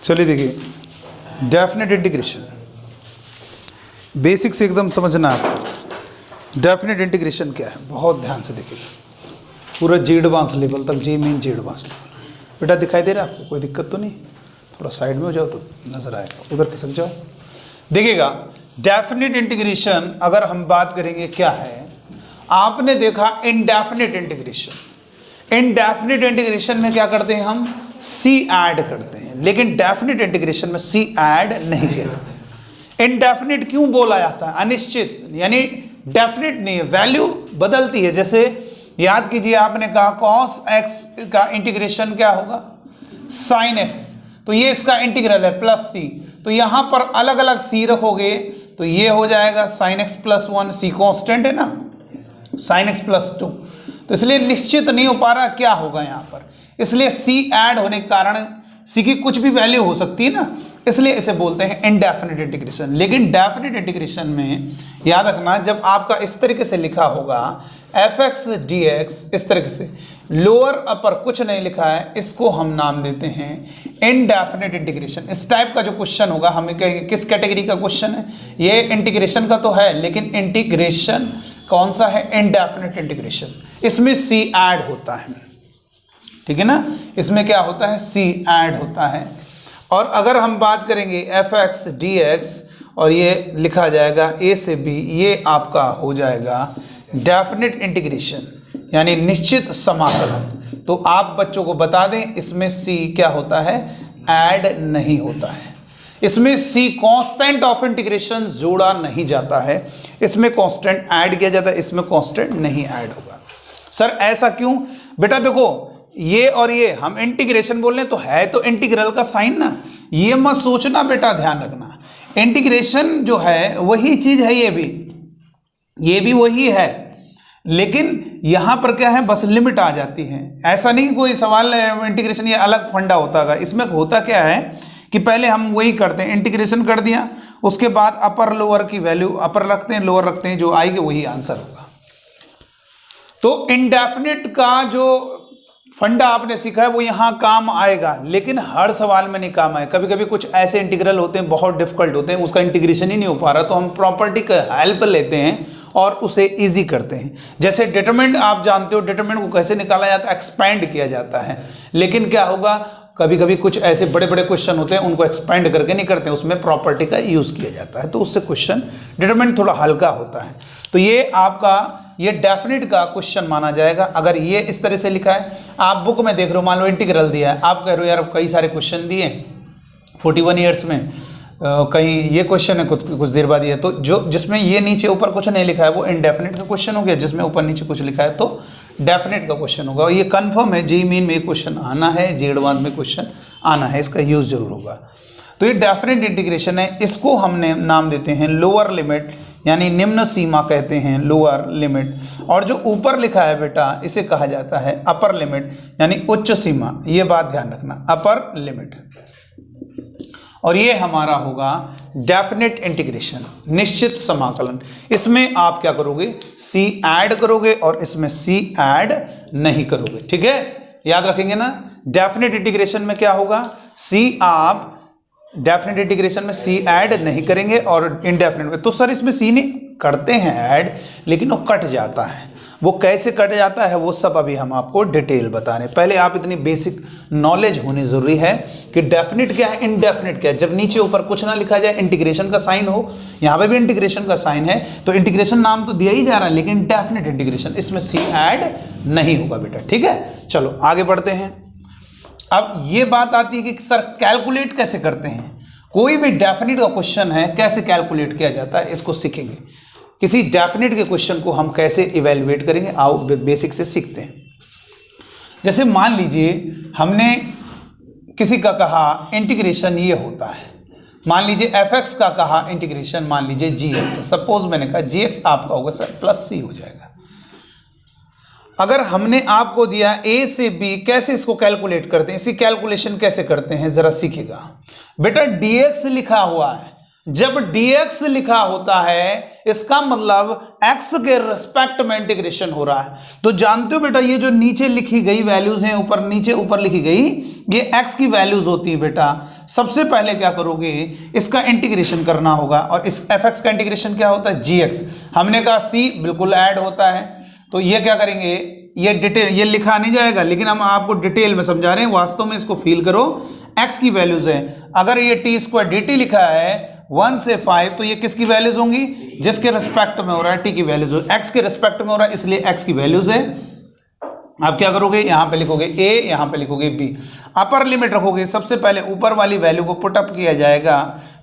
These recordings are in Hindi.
चलिए देखिए, डेफिनेट इंटीग्रेशन बेसिक से एकदम समझना है आपको। डेफिनेट इंटीग्रेशन क्या है, बहुत ध्यान से देखिएगा, पूरा जी एडवांस लेवल तक, जी मीन जी एडवांस लेवल। बेटा दिखाई दे रहा है आपको, कोई दिक्कत तो नहीं? थोड़ा साइड में हो जाओ तो नजर आएगा, उधर खिसक जाओ। देखिएगा, डेफिनेट इंटीग्रेशन अगर हम बात करेंगे क्या है, आपने देखा इनडेफिनेट इंटीग्रेशन। इनडेफिनेट इंटीग्रेशन में क्या करते हैं हम, सी ऐड करते हैं, लेकिन डेफिनेट इंटीग्रेशन में सी ऐड नहीं किया जाता। इनडेफिनेट क्यों बोला जाता है? अनिश्चित, यानी डेफिनेट नहीं है, वैल्यू बदलती है। जैसे याद कीजिए, आपने कहा कॉस एक्स का इंटीग्रेशन क्या होगा, साइन एक्स, तो ये इसका इंटीग्रल है प्लस सी, तो यहां पर अलग अलग सी रखोगे तो ये हो जाएगा साइन एक्स प्लस 1, सी कॉन्स्टेंट है ना, साइन एक्स प्लस 2, तो इसलिए निश्चित नहीं हो पा रहा क्या होगा यहां पर, इसलिए सी ऐड होने के कारण सी की कुछ भी वैल्यू हो सकती है ना, इसलिए इसे बोलते हैं इनडेफिनेट इंटीग्रेशन। लेकिन डेफिनेट इंटीग्रेशन में याद रखना, जब आपका इस तरीके से लिखा होगा एफ एक्स डी एक्स, इस तरीके से लोअर अपर कुछ नहीं लिखा है, इसको हम नाम देते हैं इनडेफिनेट इंटीग्रेशन। इस टाइप का जो क्वेश्चन होगा, हमें कहेंगे किस कैटेगरी का क्वेश्चन है ये, इंटीग्रेशन का तो है, लेकिन इंटीग्रेशन कौन सा है, इनडेफिनेट इंटीग्रेशन। इसमें सी ऐड होता है, ठीक है ना, इसमें क्या होता है, सी ऐड होता है। और अगर हम बात करेंगे एफ एक्स डी एक्स और ये लिखा जाएगा ए से बी, ये आपका हो जाएगा डेफिनेट इंटीग्रेशन, यानी निश्चित समाकलन। तो आप बच्चों को बता दें, इसमें सी क्या होता है, ऐड नहीं होता है। इसमें सी कांस्टेंट ऑफ इंटीग्रेशन जोड़ा नहीं जाता है, इसमें कांस्टेंट ऐड किया जाता है, इसमें कांस्टेंट नहीं ऐड होगा। सर ऐसा क्यों? बेटा देखो, ये और ये हम इंटीग्रेशन बोल रहे हैं तो है तो इंटीग्रल का साइन ना, ये मत सोचना बेटा, ध्यान रखना, इंटीग्रेशन जो है वही चीज है, ये भी वही है, लेकिन यहां पर क्या है, बस लिमिट आ जाती है। ऐसा नहीं कोई सवाल इंटीग्रेशन ये अलग फंडा होता है, इसमें होता क्या है कि पहले हम वही करते हैं, इंटीग्रेशन कर दिया, उसके बाद अपर लोअर की वैल्यू अपर रखते हैं, लोअर रखते हैं, जो आएगी वही आंसर होगा। तो इनडेफिनेट का जो फंडा आपने सीखा है वो यहाँ काम आएगा, लेकिन हर सवाल में नहीं काम आए। कभी कभी कुछ ऐसे इंटीग्रल होते हैं बहुत डिफिकल्ट होते हैं, उसका इंटीग्रेशन ही नहीं हो पा रहा, तो हम प्रॉपर्टी का हेल्प लेते हैं और उसे इजी करते हैं। जैसे डिटरमिनेंट आप जानते हो, डिटरमिनेंट को कैसे निकाला जाता है, एक्सपेंड किया जाता है, लेकिन क्या होगा, कभी कभी कुछ ऐसे बड़े बड़े क्वेश्चन होते हैं उनको एक्सपेंड करके नहीं करते, उसमें प्रॉपर्टी का यूज किया जाता है, तो उससे क्वेश्चन डिटरमिनेंट थोड़ा हल्का होता है। तो ये आपका ये डेफिनेट का क्वेश्चन माना जाएगा अगर ये इस तरह से लिखा है। आप बुक में देख रहे हो, मान लो इंटीग्रल दिया है, आप कह रहे हो यार कई सारे क्वेश्चन दिए 41 ईयर्स में, कहीं ये क्वेश्चन है कुछ देर बाद ये, तो जो जिसमें ये नीचे ऊपर कुछ नहीं लिखा है वो इनडेफिनेट का क्वेश्चन हो गया, जिसमें ऊपर नीचे कुछ लिखा है तो डेफिनेट का क्वेश्चन होगा। और ये कन्फर्म है, जी मीन में क्वेश्चन आना है, जी एडवांस में क्वेश्चन आना है, इसका यूज जरूर होगा। तो ये डेफिनेट इंटीग्रेशन है, इसको हमने नाम देते हैं लोअर लिमिट, यानी निम्न सीमा कहते हैं, लोअर लिमिट। और जो ऊपर लिखा है बेटा, इसे कहा जाता है अपर लिमिट, यानी उच्च सीमा, ये बात ध्यान रखना, अपर लिमिट। और ये हमारा होगा डेफिनेट इंटीग्रेशन, निश्चित समाकलन। इसमें आप क्या करोगे, सी ऐड करोगे और इसमें सी ऐड नहीं करोगे, ठीक है, याद रखेंगे ना। डेफिनेट इंटीग्रेशन में क्या होगा, सी आप डेफिनेट इंटीग्रेशन में सी ऐड नहीं करेंगे, और इनडेफिनेट में तो सर इसमें सी नहीं करते हैं ऐड, लेकिन वो कट जाता है। वो कैसे कट जाता है वो सब अभी हम आपको डिटेल बता रहे हैं। पहले आप इतनी बेसिक नॉलेज होनी जरूरी है कि डेफिनेट क्या है, इनडेफिनेट क्या है। जब नीचे ऊपर कुछ ना लिखा जाए, इंटीग्रेशन का साइन हो, यहाँ पे भी इंटीग्रेशन का साइन है, तो इंटीग्रेशन नाम तो दिया ही जा रहा है, लेकिन डेफिनेट इंटीग्रेशन, इसमें सी ऐड नहीं होगा बेटा, ठीक है। चलो आगे बढ़ते हैं। अब ये बात आती है कि सर कैलकुलेट कैसे करते हैं, कोई भी डेफिनेट का क्वेश्चन है कैसे कैलकुलेट किया जाता है, इसको सीखेंगे। किसी डेफिनेट के क्वेश्चन को हम कैसे इवेल्युएट करेंगे, आओ बेसिक से सीखते हैं। जैसे मान लीजिए हमने किसी का कहा इंटीग्रेशन ये होता है, मान लीजिए एफ एक्स का कहा इंटीग्रेशन, मान लीजिए जी एक्स, सपोज मैंने कहा जी एक्स आपका होगा सर प्लस सी हो जाएगा। अगर हमने आपको दिया ए से बी, कैसे इसको कैलकुलेट करते हैं, इसी कैलकुलेशन कैसे करते हैं जरा सीखिएगा। बेटा dx लिखा हुआ है, जब dx लिखा होता है इसका मतलब x के रिस्पेक्ट में इंटीग्रेशन हो रहा है। तो जानते हो बेटा ये जो नीचे लिखी गई वैल्यूज हैं, ऊपर नीचे ऊपर लिखी गई, ये x की वैल्यूज होती है बेटा। सबसे पहले क्या करोगे, इसका इंटीग्रेशन करना होगा। और इस fx का इंटीग्रेशन क्या होता है, gx। हमने कहा c बिल्कुल ऐड होता है, तो ये क्या करेंगे, ये डिटेल, ये लिखा नहीं जाएगा लेकिन हम आपको डिटेल में समझा रहे हैं, वास्तव में इसको फील करो। x की वैल्यूज है, अगर ये टी स्क्वायर डी टी लिखा है 1 से 5, तो ये किसकी वैल्यूज होंगी, जिसके रिस्पेक्ट में हो रहा है, टी की वैल्यूज, x के रिस्पेक्ट में हो रहा है इसलिए x की वैल्यूज है। आप क्या करोगे, यहां पे लिखोगे a, यहां पे लिखोगे b, अपर लिमिट रखोगे। सबसे पहले ऊपर वाली वैल्यू को पुट अप किया जाएगा,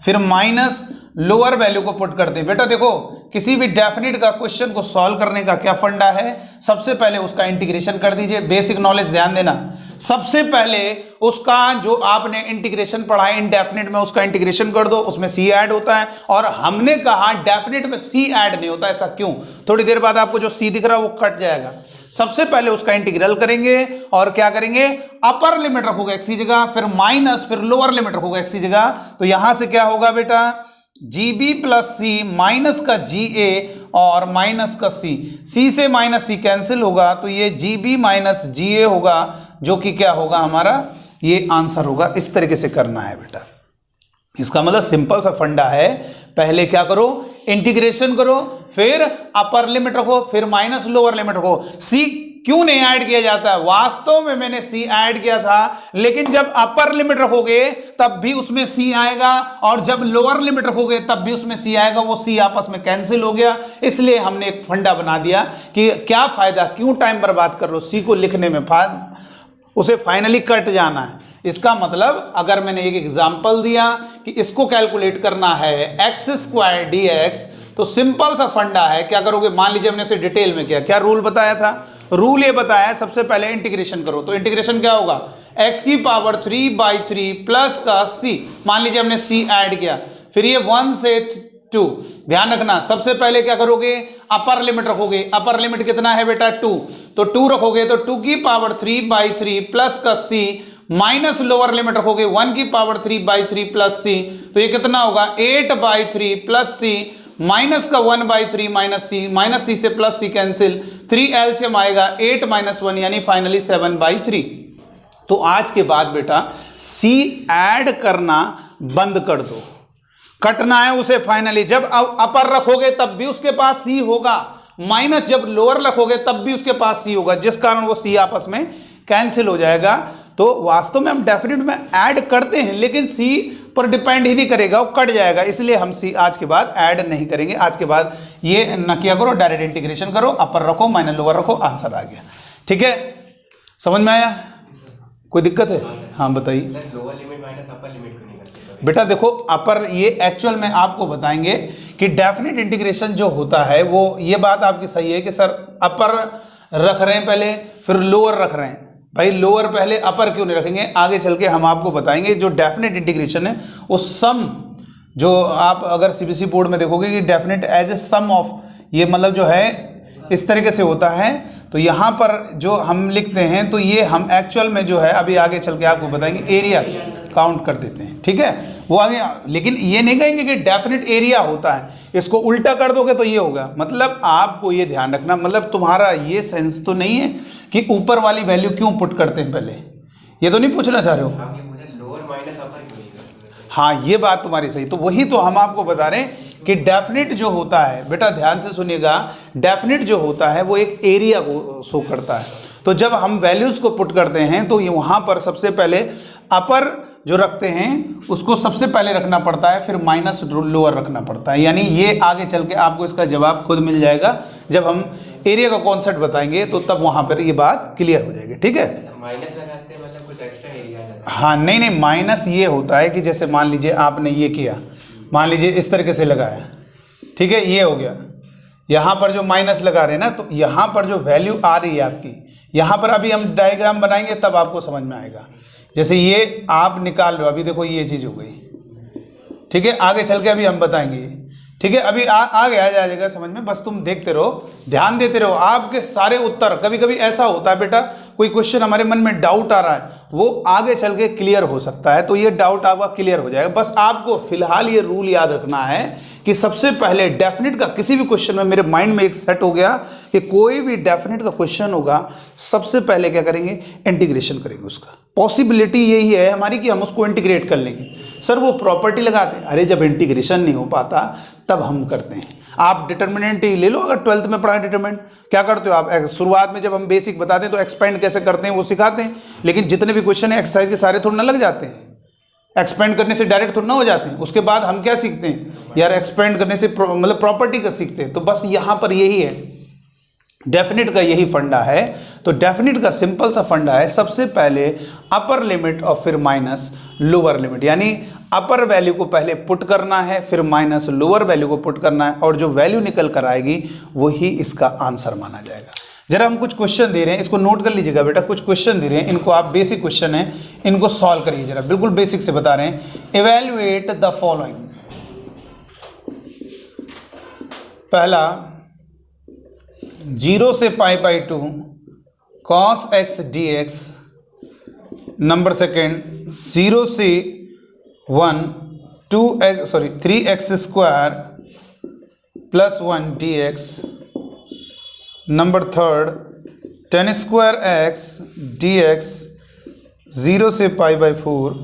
फिर माइनस लोअर वैल्यू को पुट करते हैं। बेटा देखो किसी भी डेफिनेट का क्वेश्चन को सॉल्व करने का क्या फंडा है, सबसे पहले उसका इंटीग्रेशन कर दीजिए। बेसिक नॉलेज ध्यान देना, सबसे पहले उसका जो आपने इंटीग्रेशन पढ़ा है इनडेफिनेट में, उसका इंटीग्रेशन कर दो, उसमें c ऐड होता है। और हमने कहा डेफिनेट में c ऐड नहीं होता, ऐसा क्यों, थोड़ी देर बाद आपको जो c दिख रहा है वो कट जाएगा। सबसे पहले उसका इंटीग्रल करेंगे और क्या करेंगे, अपर लिमिट रखोगे x की जगह, फिर माइनस, फिर लोअर लिमिट रखोगे x की जगह। तो यहां से क्या होगा बेटा, GB प्लस c माइनस का GA और माइनस का c से माइनस c कैंसिल होगा, तो ये GB माइनस GA होगा, जो कि क्या होगा हमारा, ये आंसर होगा। इस तरीके से करना है बेटा। इसका मतलब सिंपल सा फंडा है, पहले क्या करो, इंटीग्रेशन करो, फिर अपर लिमिट रखो, फिर माइनस लोअर लिमिट रखो। c क्यों नहीं ऐड किया जाता है, वास्तव में मैंने c ऐड किया था, लेकिन जब अपर लिमिट रखोगे तब भी उसमें c आएगा, और जब लोअर लिमिट रखोगे तब भी उसमें c आएगा, वो c आपस में कैंसिल हो गया। इसलिए हमने एक फंडा बना दिया कि क्या फायदा, क्यों टाइम बर्बाद कर रहे हो, c को लिखने में, उसे फाइनली कट जाना है। इसका मतलब अगर मैंने एक एग्जांपल दिया कि इसको कैलकुलेट करना है एक्स स्क्वायर डी एक्स, तो सिंपल सा फंडा है, क्या करोगे, मान लीजिए हमने इसे डिटेल में किया, क्या रूल बताया था, रूल ये बताया है सबसे पहले इंटीग्रेशन करो। तो इंटीग्रेशन क्या होगा, x की पावर 3/3 प्लस का c, मान लीजिए हमने c ऐड किया, फिर ये 1 से 2, ध्यान रखना सबसे पहले क्या करोगे, अपर लिमिट रखोगे। अपर लिमिट कितना है बेटा, 2, तो 2 रखोगे, तो 2 की पावर 3/3 प्लस का c, माइनस लोअर लिमिट रखोगे 1 की पावर 3/3 प्लस c, तो ये कितना होगा, 8/3 प्लस c, माइनस का 1/3 माइनस c से प्लस c कैंसिल, 3 एलसीएम आएगा 8 - 1 यानी फाइनली 7/3। तो आज के बाद बेटा c ऐड करना बंद कर दो, कटना है उसे फाइनली। जब अपर रखोगे तब भी उसके पास c होगा, माइनस जब लोअर रखोगे तब भी उसके पास c होगा, जिस कारण वो c आपस में कैंसिल हो जाएगा। तो वास्तव में हम डेफिनेट में ऐड करते हैं, लेकिन c पर डिपेंड ही नहीं करेगा, वो कट जाएगा, इसलिए हम c आज के बाद ऐड नहीं करेंगे। आज के बाद ये न किया करो, डायरेक्ट इंटीग्रेशन करो, अपर रखो माइनस लोअर रखो, आंसर आ गया। ठीक है, समझ में आया, कोई दिक्कत है, हाँ बताइए। Lower limit minus upper limit क्यों नहीं करते? बेटा देखो अपर, ये एक्चुअल में आपको बताएंगे कि डेफिनेट इंटीग्रेशन जो होता है वो, ये बात आपकी सही है कि सर अपर रख रहे हैं पहले, फिर लोअर रख रहे हैं। भाई लोअर पहले, अपर क्यों नहीं रखेंगे, आगे चल के हम आपको बताएंगे। जो डेफिनेट इंटीग्रेशन है वो सम, जो आप अगर सीबीएसई बोर्ड में देखोगे कि definite as a sum of, ये मतलब जो है इस तरीके से होता है। तो यहाँ पर जो हम लिखते हैं, तो ये हम एक्चुअल में जो है अभी आगे चल के आपको बताएंगे, एरिया काउंट कर देते हैं, ठीक है, वो आगे। लेकिन ये नहीं कहेंगे कि डेफिनेट एरिया होता है, इसको उल्टा कर दोगे तो ये होगा। मतलब आपको ये ध्यान रखना, मतलब तुम्हारा ये सेंस तो नहीं है कि ऊपर वाली वैल्यू क्यों पुट करते हैं, पहले ये तो नहीं पूछना चाह रहे हो। आप ये पूछे लोअर माइनस अपर क्यों नहीं करते? हाँ ये बात तुम्हारी सही, तो वही तो हम आपको बता रहे हैं कि डेफिनेट जो होता है, बेटा ध्यान से सुनिएगा, डेफिनेट जो होता है वो एक एरिया को शो करता है। तो जब हम वैल्यूज को पुट करते हैं तो ये वहाँ पर सबसे पहले अपर जो रखते हैं उसको सबसे पहले रखना पड़ता है, फिर माइनस लोअर रखना पड़ता है। यानी ये आगे चल के आपको इसका जवाब खुद मिल जाएगा, जब हम एरिया का कॉन्सेप्ट बताएंगे तो तब वहाँ पर ये बात क्लियर हो जाएगी। ठीक है, माइनस लगाते हैं मतलब कुछ एक्स्ट्रा एरिया आ जाता है। हाँ नहीं, माइनस ये होता है कि जैसे मान लीजिए आपने ये किया, मान लीजिए इस तरीके से लगाया, ठीक है, ये हो गया, यहाँ पर जो माइनस लगा रहे हैं ना, तो यहाँ पर जो वैल्यू आ रही है आपकी, यहाँ पर अभी हम डायग्राम बनाएंगे तब आपको समझ में आएगा। जैसे ये आप निकाल रहे हो, अभी देखो ये चीज़ हो गई, ठीक है, आगे चल के अभी हम बताएंगे, ठीक है, अभी आगे आ जाएगा समझ में, बस तुम देखते रहो, ध्यान देते रहो, आपके सारे उत्तर। कभी कभी ऐसा होता है बेटा, कोई क्वेश्चन हमारे मन में डाउट आ रहा है, वो आगे चल के क्लियर हो सकता है, तो ये डाउट आपका क्लियर हो जाएगा। बस आपको फिलहाल ये रूल याद रखना है कि सबसे पहले डेफिनेट का किसी भी क्वेश्चन में मेरे माइंड में एक सेट हो गया कि कोई भी डेफिनेट का क्वेश्चन होगा, सबसे पहले क्या करेंगे, इंटीग्रेशन करेंगे उसका। पॉसिबिलिटी यही है हमारी कि हम उसको इंटीग्रेट कर लेंगे। सर वो प्रॉपर्टी लगाते हैं, अरे जब इंटीग्रेशन नहीं हो पाता तब हम करते हैं। आप डिटर्मिनेंट ही ले लो, अगर 12th में पढ़ा डिटर्मिनेंट, क्या करते हो आप, शुरुआत में जब हम बेसिक बताते हैं तो एक्सपेंड कैसे करते हैं वो सिखाते हैं, लेकिन जितने भी क्वेश्चन है एक्सरसाइज के सारे थोड़ा ना लग जाते हैं, एक्सपेंड करने से डायरेक्ट थोड़ा ना हो जाते हैं। उसके बाद हम क्या सीखते हैं यार, एक्सपेंड करने से मतलब प्रॉपर्टी का सीखते हैं। तो बस यहाँ पर यही है, डेफिनेट का यही फंडा है। तो डेफिनेट का सिंपल सा फंडा है, सबसे पहले अपर लिमिट और फिर माइनस लोअर लिमिट, यानी अपर वैल्यू को पहले पुट करना है, फिर माइनस लोअर वैल्यू को पुट करना है, और जो वैल्यू निकल कर आएगी वही इसका आंसर माना जाएगा। जरा हम कुछ क्वेश्चन दे रहे हैं, इसको नोट कर लीजिएगा बेटा, कुछ क्वेश्चन दे रहे हैं, इनको आप बेसिक क्वेश्चन है, इनको सॉल्व करिए जरा, बिल्कुल बेसिक से बता रहे हैं। इवैल्यूएट द फॉलोइंग, पहला 0 से π/2 cos x dx, number second 0 से 3x² plus 1 dx, number third tan² x dx 0 से π/4,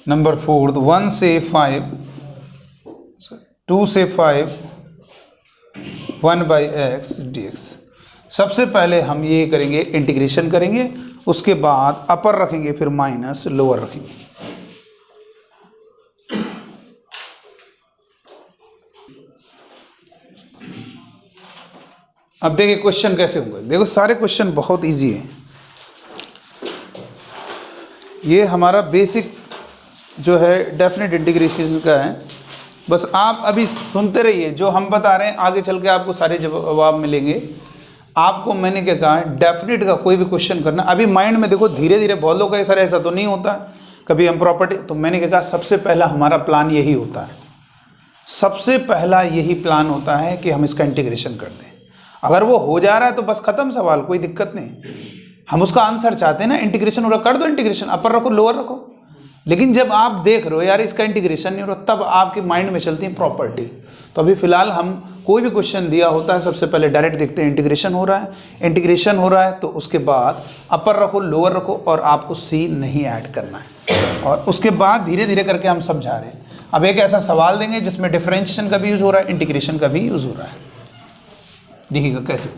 नंबर फोर्थ 1 से 5 2 से 5 1/x dx। सबसे पहले हम ये करेंगे, इंटीग्रेशन करेंगे, उसके बाद अपर रखेंगे, फिर माइनस लोअर रखेंगे। अब देखिए क्वेश्चन कैसे होंगे। देखो सारे क्वेश्चन बहुत इजी हैं। ये हमारा बेसिक जो है डेफिनेट इंटीग्रेशन का है, बस आप अभी सुनते रहिए, जो हम बता रहे हैं आगे चल के आपको सारे जवाब मिलेंगे। आपको मैंने क्या कहा, डेफिनेट का कोई भी क्वेश्चन करना अभी माइंड में, देखो धीरे धीरे बहुत लोग का सर ऐसा तो नहीं होता कभी हम प्रॉपर्टी, तो मैंने क्या कहा, सबसे पहला हमारा प्लान यही होता है, सबसे पहला यही प्लान होता है कि हम इसका इंटीग्रेशन कर दें। अगर वो हो जा रहा है तो बस खत्म सवाल, कोई दिक्कत नहीं। हम उसका आंसर चाहते हैं ना, इंटीग्रेशन हो रहा, कर दो इंटीग्रेशन, अपर रखो लोअर रखो। लेकिन जब आप देख रहे हो यार इसका इंटीग्रेशन नहीं हो रहा, तब आपके माइंड में चलती है प्रॉपर्टी। तो अभी फिलहाल हम कोई भी क्वेश्चन दिया होता है, सबसे पहले डायरेक्ट देखते हैं इंटीग्रेशन हो रहा है, इंटीग्रेशन हो रहा है तो उसके बाद अपर रखो लोअर रखो, और आपको सी नहीं ऐड करना है, और उसके बाद धीरे धीरे करके हम समझा रहे हैं। अब एक ऐसा सवाल देंगे जिसमें डिफरेंशिएशन का भी यूज़ हो रहा है, इंटीग्रेशन का भी यूज़ हो रहा है, देखिएगा कैसे,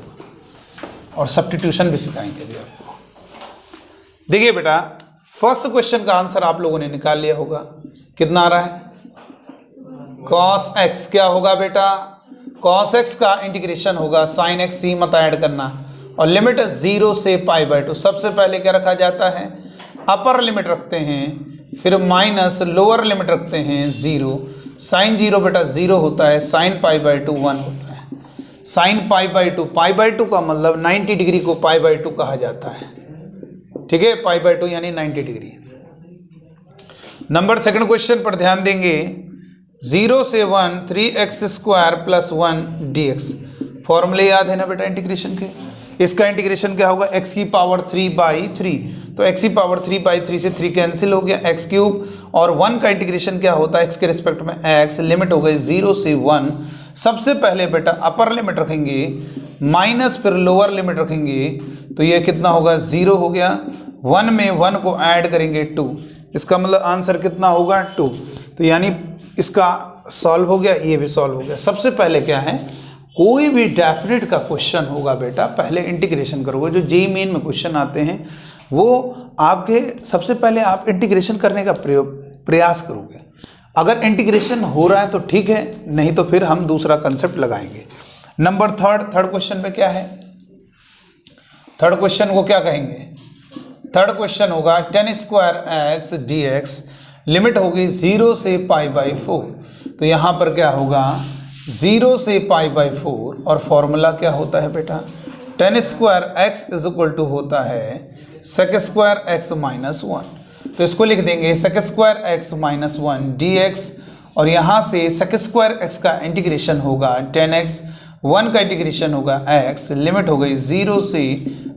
और सब्स्टिट्यूशन भी सिखाएंगे अभी आपको। देखिए बेटा, फर्स्ट क्वेश्चन का आंसर आप लोगों ने निकाल लिया होगा, कितना आ रहा है, cos x क्या होगा बेटा, cos x का इंटीग्रेशन होगा sin x, सी मत ऐड करना, और लिमिट 0 से π/2। सबसे पहले क्या रखा जाता है, अपर लिमिट रखते हैं, फिर माइनस लोअर लिमिट रखते हैं 0, sin 0 बेटा 0 होता है, sin π/2 1 होता है, sin π/2 का मतलब 90 डिग्री को π/2 कहा जाता है, ठीक है, π/2 यानी 90 डिग्री। नंबर सेकंड क्वेश्चन पर ध्यान देंगे, 0 से 1 3x² प्लस 1 dx, फॉर्मूले याद है ना बेटा इंटीग्रेशन के। इसका इंटीग्रेशन क्या होगा, x की पावर 3/3, तो x की पावर 3/3 से 3 कैंसिल हो गया, x³, और 1 का इंटीग्रेशन क्या होता है x के रिस्पेक्ट में x, लिमिट हो गई 0 से 1। सबसे पहले बेटा अपर लिमिट रखेंगे, माइनस फिर लोअर लिमिट रखेंगे, तो ये कितना होगा, 0 हो गया, 1 में 1 को ऐड करेंगे 2, इसका मतलब आंसर कितना होगा 2। तो यानी इसका सॉल्व हो गया, ये भी सॉल्व हो गया। सबसे पहले क्या है, कोई भी डेफिनेट का क्वेश्चन होगा बेटा, पहले इंटीग्रेशन करोगे। जो जेईई मेन में क्वेश्चन आते हैं वो आपके सबसे पहले आप इंटीग्रेशन करने का प्रयास करोगे। अगर इंटीग्रेशन हो रहा है तो ठीक है, नहीं तो फिर हम दूसरा कंसेप्ट लगाएंगे। नंबर थर्ड क्वेश्चन पे क्या है, थर्ड क्वेश्चन को क्या कहेंगे, थर्ड क्वेश्चन होगा tan² x dx, लिमिट होगी 0 से π/4, तो यहाँ पर क्या होगा 0 से π/4, और फॉर्मूला क्या होता है बेटा, tan² x = होता है sec² x - 1, तो इसको लिख देंगे sec² x - 1 dx, और यहाँ से sec² x का इंटीग्रेशन होगा tan x, 1 का इंटीग्रेशन होगा x, लिमिट हो गई 0 से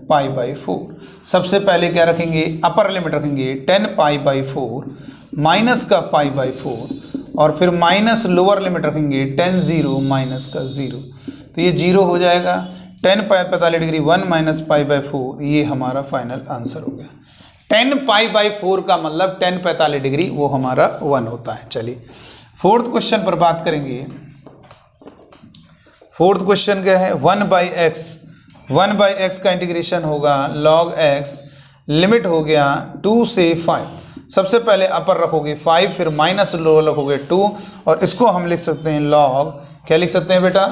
π/4। सबसे पहले क्या रखेंगे, अपर लिमिट रखेंगे 10 π/4 माइनस का π/4, और फिर माइनस लोअर लिमिट रखेंगे, टेन 0 माइनस का 0, तो ये 0 हो जाएगा। Ten pi 45 degree 1 minus pi by 4, ये हमारा फाइनल आंसर हो गया। 10 पाई बाई 4 का मतलब 10 45 डिग्री वो हमारा 1 होता है। चलिए फोर्थ क्वेश्चन पर बात करेंगे। फोर्थ क्वेश्चन क्या है, 1/x का इंटीग्रेशन होगा log x, लिमिट हो गया 2 से 5। सबसे पहले अपर रखोगे 5, फिर माइनस लोअर रखोगे 2, और इसको हम लिख सकते हैं log, क्या लिख सकते हैं बेटा,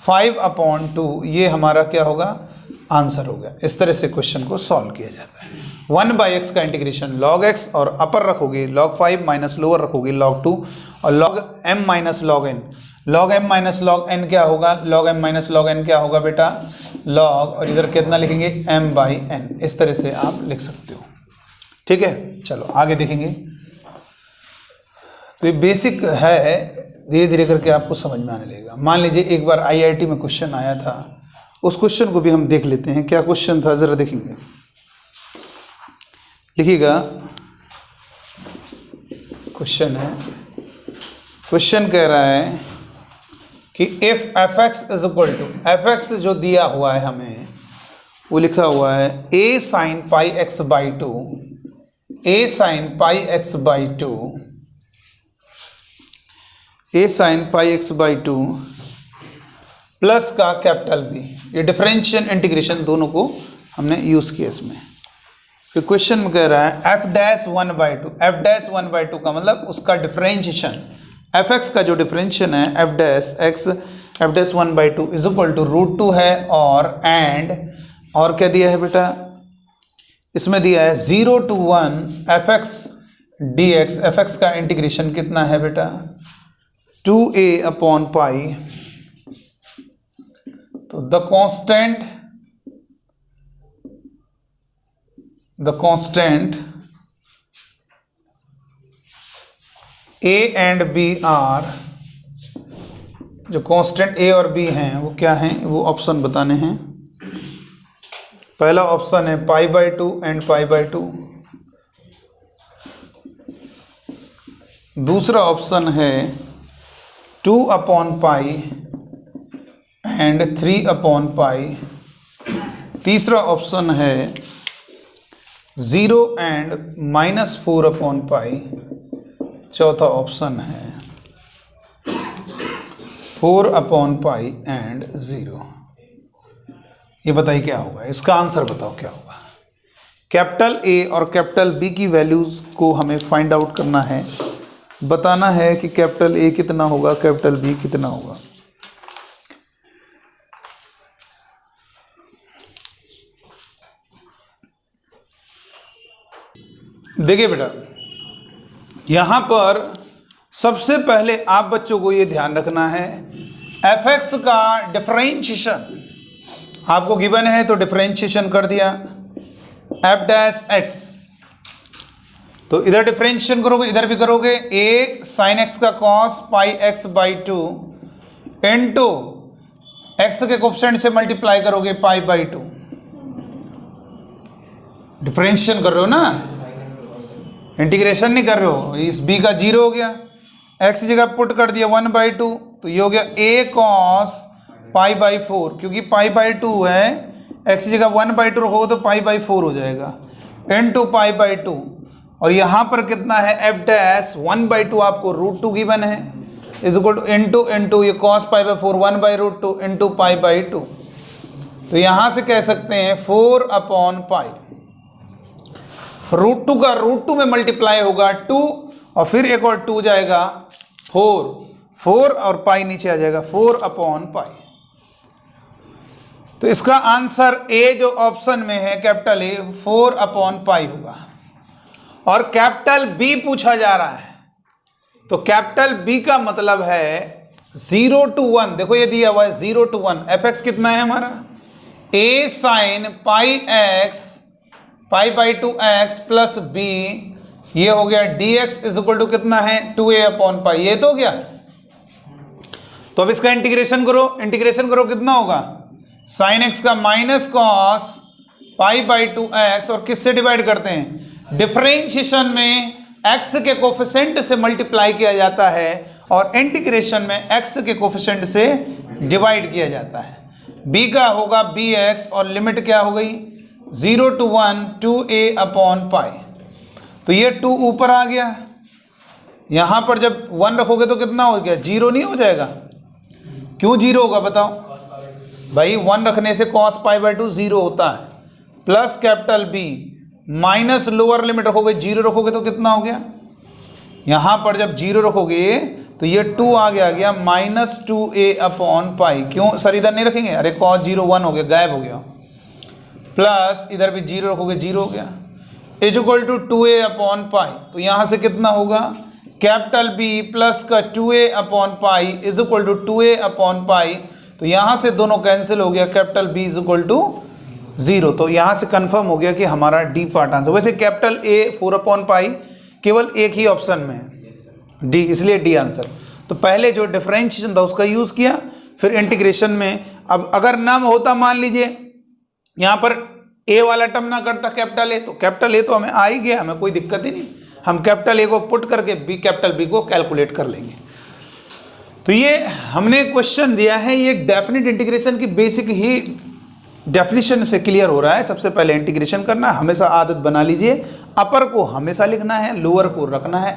5/2। ये हमारा क्या होगा, आंसर हो गया। इस तरह से क्वेश्चन को सॉल्व किया जाता है। 1/x का इंटीग्रेशन log x, और अपर रखोगे log 5 माइनस लोअर रखोगे log 2, और log m minus log n। log m minus log n क्या होगा, log m minus log n क्या होगा बेटा, log, और इधर कितना लिखेंगे, m/n। इस तरह से आप लिख सकते हो। ठीक है, चलो आगे देखेंगे। तो ये बेसिक है, धीरे धीरे करके आपको समझ में आने लगेगा। मान लीजिए एक बार IIT में क्वेश्चन आया था, उस क्वेश्चन को भी हम देख लेते हैं। क्या क्वेश्चन था जरा देखेंगे, लिखिएगा। क्वेश्चन है, क्वेश्चन कह रहा है कि if fx is equal to, fx जो दिया हुआ है हमें वो लिखा हुआ है a sin pi x by 2, a sin pi x by 2, a sin pi x by 2 plus का कैपिटल B। ये डिफरेंशियल इंटीग्रेशन दोनों को हमने यूज किया इसमें। तो क्वेश्चन में कह रहा है f'(1/2), f'(1/2) का मतलब उसका डिफरेंशिएशन, fx का जो डिफरेंशिएशन है f'(1/2) इज इक्वल टू √2 है, और क्या दिया है बेटा, इसमें दिया है 0 to 1 fx dx। fx का इंटीग्रेशन कितना है बेटा, 2a/π। तो the constant a and b are, जो कांस्टेंट a और b हैं वो क्या हैं, वो ऑप्शन बताने हैं। पहला ऑप्शन है π/2 एंड π/2, दूसरा ऑप्शन है 2/π एंड 3/π, तीसरा ऑप्शन है 0 एंड -4/π, चौथा ऑप्शन है 4/π एंड 0। ये बताइए क्या होगा, इसका आंसर बताओ क्या होगा। कैपिटल A और कैपिटल B की वैल्यूज को हमें फाइंड आउट करना है, बताना है कि कैपिटल A कितना होगा, कैपिटल B कितना होगा। देखिए बेटा, यहां पर सबसे पहले आप बच्चों को ये ध्यान रखना है, fx का डिफरेंशिएशन आपको गिवन है तो डिफरेंशिएशन कर दिया f'(x), तो इधर डिफरेंशिएशन करोगे, इधर भी करोगे, a sin x का cos πx/2 इनटू x के कोएफिशिएंट से मल्टीप्लाई करोगे π/2। डिफरेंशिएशन कर रहे हो ना, इंटीग्रेशन नहीं कर रहे हो। इस b का 0 हो गया, x की जगह पुट कर दिया 1/2, तो ये हो गया a cos π/4, क्योंकि π/2 है, x की जगह 1/2 रखोगे तो π/4 हो जाएगा, इनटू π/2। और यहाँ पर कितना है, f'(1/2) आपको √2 गिवन है, इज इक्वल टू इनटू ये cos π/4 1/√2 इनटू π/2। तो यहाँ से कह सकते हैं 4/π, √2 का √2 में मल्टीप्लाई होगा 2, और फिर एक और 2 जाएगा 4 और पाई नीचे आ जाएगा 4/π। तो इसका आंसर A जो ऑप्शन में है कैपिटल A 4/π होगा। और कैपिटल B पूछा जा रहा है, तो कैपिटल B का मतलब है 0 to 1। देखो ये दिया हुआ है 0 to 1, fx कितना है हमारा, a sin πx π/2x plus b, ये हो गया dx इज इक्वल टू कितना है 2a/π, ये तो हो गया। तो अब इसका इंटीग्रेशन करो कितना होगा, sin x का माइनस कॉस π/2x, और किससे डिवाइड करते हैं, डिफरेंशिएशन में x के कोफिशिएंट से मल्टीप्लाई किया जाता है और इंटीग्रेशन में x के कोफिशिएंट से डिवाइड किया जाता है। b का होगा bx और लिमिट क्या हो गई 0 to 1 2a अपॉन पाई। तो ये 2 ऊपर आ गया, यहाँ पर जब 1 रखोगे तो कितना हो गया 0 नहीं हो जाएगा? क्यों 0 होगा बताओ भाई? 1 रखने से cos पाई बाई 2 0 होता है, plus capital B minus lower limit रखोगे 0 रखोगे तो कितना हो गया? यहाँ पर जब 0 रखोगे तो ये 2 आ गया माइनस 2a अपॉन पाई। क्यों सर इधर नहीं रखेंगे? अरे cos 0 1 हो गया, गायब हो गया। प्लस इधर भी 0 रखोगे 0 हो गया, is equal to 2a upon pi. तो यहाँ से कितना होगा कैपिटल B प्लस का 2a upon pi is equal to 2a upon pi. तो यहाँ से दोनों कैंसिल हो गया, capital B is equal to 0। तो यहाँ से कंफर्म हो गया कि हमारा डी पार्ट आंसर। वैसे कैपिटल A 4 अपॉन पाई केवल एक ही ऑप्शन में है डी, इसलिए डी आंसर। तो पहले जो डिफरेंशिएशन था उसका यूज़ किया, फिर इंटीग्रेशन में। अब अगर नाम होता मान लीजिए यहाँ पर ए वाला टर्म ना करता कैपिटल ए, तो कैपिटल ए तो हमें आ ही गया, हमें कोई दिक्कत ही नहीं। हम कैपिटल ए को पुट करके बी कैपिटल बी को कैलकुलेट कर लेंगे। तो ये हमने क्वेश्चन दिया है, ये डेफिनेट इंटीग्रेशन की बेसिक ही डेफिनेशन से क्लियर हो रहा है। सबसे पहले इंटीग्रेशन करना, हमेशा आदत बना लीजिए, अपर को हमेशा लिखना है, लोअर को रखना है।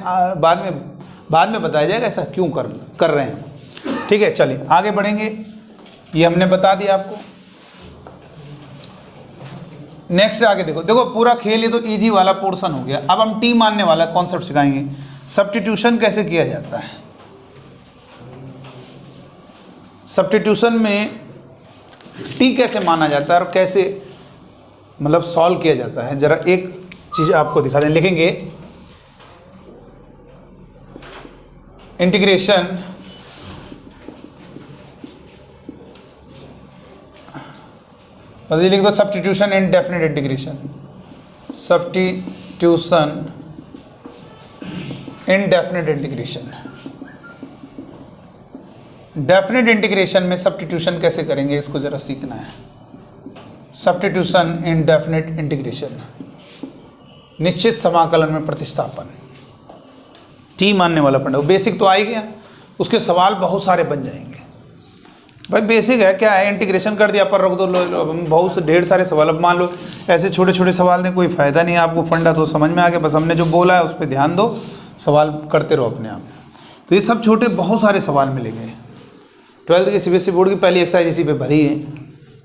बाद में बताया जाएगा ऐसा क्यों कर रहे हैं। ठीक है, चलिए आगे बढ़ेंगे। ये हमने बता दिया आपको। नेक्स्ट आगे देखो पूरा खेल ये तो इजी वाला पोर्शन हो गया। अब हम टी मानने वाला कॉन्सेप्ट सिखाएंगे, सब्स्टिट्यूशन कैसे किया जाता है। सब्स्टिट्यूशन में टी कैसे माना जाता है और कैसे मतलब सॉल्व किया जाता है, जरा एक चीज आपको दिखा दें। लिखेंगे इंटीग्रेशन लिख दो सब्स्टिट्यूशन इन डेफिनेट इंटीग्रेशन। सब्स्टिट्यूशन इन डेफिनेट इंटीग्रेशन। डेफिनेट इंटीग्रेशन में सब्स्टिट्यूशन कैसे करेंगे इसको जरा सीखना है। सब्स्टिट्यूशन इन डेफिनेट इंटीग्रेशन, निश्चित समाकलन में प्रतिस्थापन। टी मानने वाला पढ़ो, बेसिक तो आ ही गया, उसके सवाल बहुत सारे बन जाएंगे। भाई बेसिक है, क्या है, इंटीग्रेशन कर दिया पर रख दो, बहुत से ढेर सारे सवाल। अब मान लो ऐसे छोटे छोटे सवाल दें, कोई फ़ायदा नहीं है। आपको फंडा तो समझ में आ गया, बस हमने जो बोला है उस पर ध्यान दो, सवाल करते रहो अपने आप। तो ये सब छोटे बहुत सारे सवाल मिलेंगे। 12th की CBSE बोर्ड की पहली एक्सरसाइज इसी पे भरी है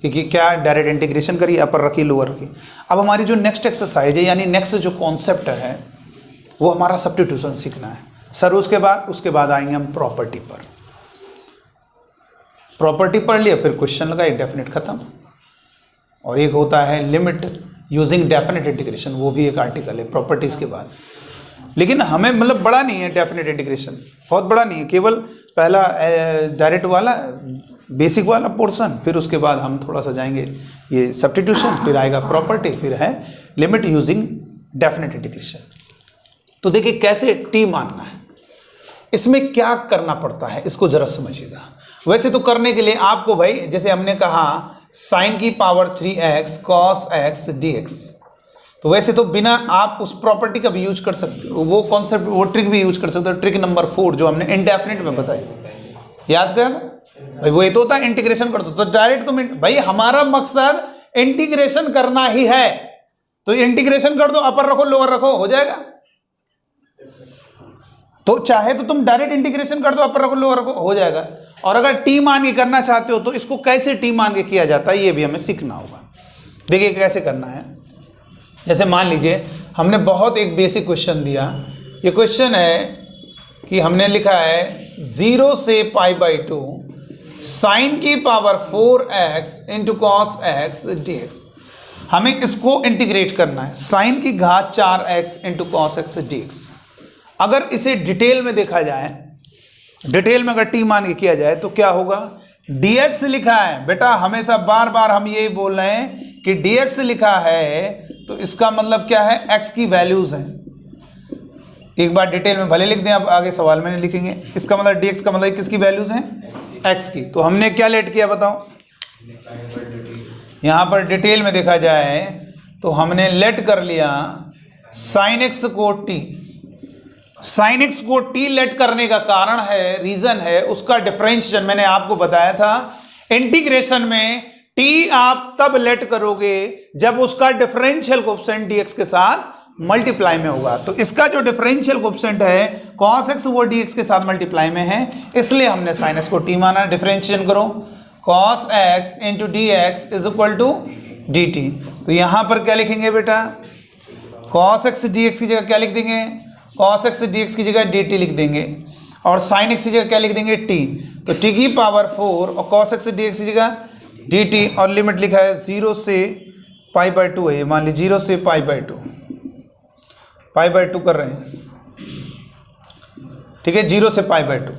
कि क्या डायरेक्ट इंटीग्रेशन करिए, अपर रखिए लोअर रखिए। अब हमारी जो नेक्स्ट एक्सरसाइज है यानी नेक्स्ट जो कॉन्सेप्ट है वो हमारा सब्स्टिट्यूशन सीखना है सर। उसके बाद आएंगे हम प्रॉपर्टी पर। प्रॉपर्टी पढ़ लिया, फिर क्वेश्चन लगाए, डेफिनेट खत्म। और एक होता है लिमिट यूजिंग डेफिनेट इंटीग्रेशन, वो भी एक आर्टिकल है प्रॉपर्टीज़ के बाद। लेकिन हमें मतलब बड़ा नहीं है डेफिनेट इंटीग्रेशन, बहुत बड़ा नहीं है, केवल पहला डायरेक्ट वाला बेसिक वाला पोर्शन, फिर उसके बाद हम थोड़ा सा जाएंगे ये सब्स्टिट्यूशन, फिर आएगा प्रॉपर्टी, फिर है लिमिट यूजिंग डेफिनेट इंटीग्रेशन। तो देखिए कैसे टी मानना है, इसमें क्या करना पड़ता है इसको जरा समझिएगा। वैसे तो करने के लिए आपको भाई जैसे हमने कहा साइन की power 3x cos x dx, तो वैसे तो बिना आप उस प्रॉपर्टी का भी यूज कर सकते हो, वो कॉन्सेप्ट वो ट्रिक भी यूज कर सकते हो। ट्रिक नंबर 4 जो हमने इनडेफिनेट में बताई, याद कर भाई, वो ये तो होता है इंटीग्रेशन कर दो तो डायरेक्ट तुम भाई हमारा मकसद इंटीग्रेशन करना ही है, तो इंटीग्रेशन कर दो, अपर रखो लोअर रखो, हो जाएगा। तो चाहे तो तुम डायरेक्ट इंटीग्रेशन कर दो, अपर रखो लोअर रखो, हो जाएगा। और अगर टी मान के करना चाहते हो तो इसको कैसे टी मान के किया जाता है ये भी हमें सीखना होगा। देखिए कैसे करना है। जैसे मान लीजिए हमने बहुत एक बेसिक क्वेश्चन दिया। ये क्वेश्चन है कि हमने लिखा है 0 से π/2 साइन की power 4x into cos x dx। हमें इसको इंटीग्रेट करना है, साइन की घात 4x into cos x dx। अगर इसे डिटेल में देखा जाए, डिटेल में अगर टी मान के किया जाए तो क्या होगा, dx लिखा है बेटा, हमेशा बार बार हम यही बोल रहे हैं कि dx लिखा है तो इसका मतलब क्या है, x की वैल्यूज हैं। एक बार डिटेल में भले लिख दें, अब आगे सवाल में नहीं लिखेंगे। इसका मतलब dx का मतलब किसकी वैल्यूज हैं, x की। तो हमने क्या लेट किया बताओ, यहाँ पर डिटेल में देखा जाए तो हमने लेट कर लिया साइन x को t साइन एक्स को टी लेट करने का कारण है, रीजन है उसका डिफरेंशिएशन। मैंने आपको बताया था इंटीग्रेशन में टी आप तब लेट करोगे जब उसका डिफरेंशियल कोएफिशिएंट डीएक्स के साथ मल्टीप्लाई में होगा। तो इसका जो डिफरेंशियल कोएफिशिएंट है कॉस एक्स वो डीएक्स के साथ मल्टीप्लाई में है, इसलिए हमने साइन एक्स को टी माना। डिफरेंशिएशन करो, cos x into d x is equal to d t. तो यहां पर क्या लिखेंगे बेटा, कॉस एक्स डी एक्स की जगह क्या लिख देंगे, कॉस एक्स डी एक्स की जगह डी टी लिख देंगे, और साइन एक्स की जगह क्या लिख देंगे टी। तो टी की पावर 4 और कॉस एक्स डी एक्स की जगह डी टी, और लिमिट लिखा है 0 से पाई बाई 2 है, मान लीजिए 0 से पाई बाई 2, पाई बाई 2 कर रहे हैं, ठीक है, 0 से पाई बाई 2।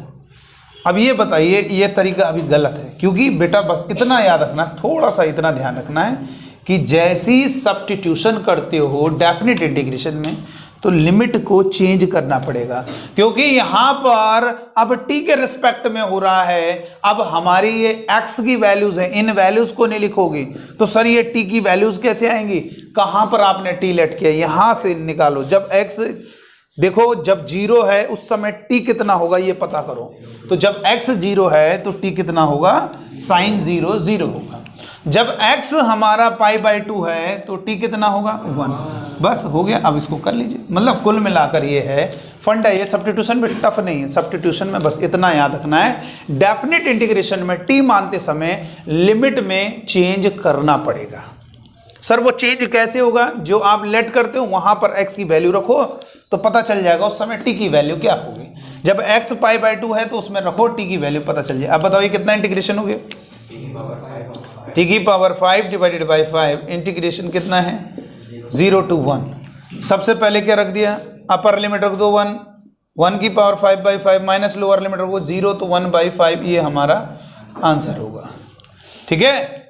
अब ये बताइए, ये तरीका अभी गलत है, क्योंकि बेटा बस इतना याद रखना, थोड़ा सा इतना ध्यान रखना है कि जैसी सब्स्टिट्यूशन करते हो डेफिनेट इंटीग्रेशन में तो लिमिट को चेंज करना पड़ेगा, क्योंकि यहाँ पर अब t के रिस्पेक्ट में हो रहा है। अब हमारी ये x की वैल्यूज हैं, इन वैल्यूज को नहीं लिखोगे तो सर ये t की वैल्यूज कैसे आएंगी, कहाँ पर आपने t लेट किया, यहाँ से निकालो। जब x देखो जब 0 है उस समय t कितना होगा ये पता करो, तो जब x 0 है तो t कितना होगा, साइन 0 0 होगा। जब x हमारा पाई बाई 2 है तो t कितना होगा 1। बस हो गया, अब इसको कर लीजिए। मतलब कुल मिलाकर ये है फंडा, ये सब्स्टिट्यूशन भी टफ नहीं है, सब्स्टिट्यूशन में बस इतना याद रखना है डेफिनेट इंटीग्रेशन में t मानते समय लिमिट में चेंज करना पड़ेगा। सर वो चेंज कैसे होगा, जो आप लेट करते हो वहां पर x की वैल्यू रखो तो पता चल जाएगा उस समय t की वैल्यू क्या होगी। जब x पाई बाई 2 है तो उसमें रखो t की वैल्यू पता चल जाए। अब बताओ ये कितना इंटीग्रेशन हो गया, t की पावर 5 डिवाइडेड बाई 5, इंटीग्रेशन कितना है 0 to 1। सबसे पहले क्या रख दिया, अपर लिमिट रख दो 1, 1 की power 5 by 5 minus lower limit रखो 0 तो 1 बाई 5, ये हमारा आंसर होगा। ठीक है,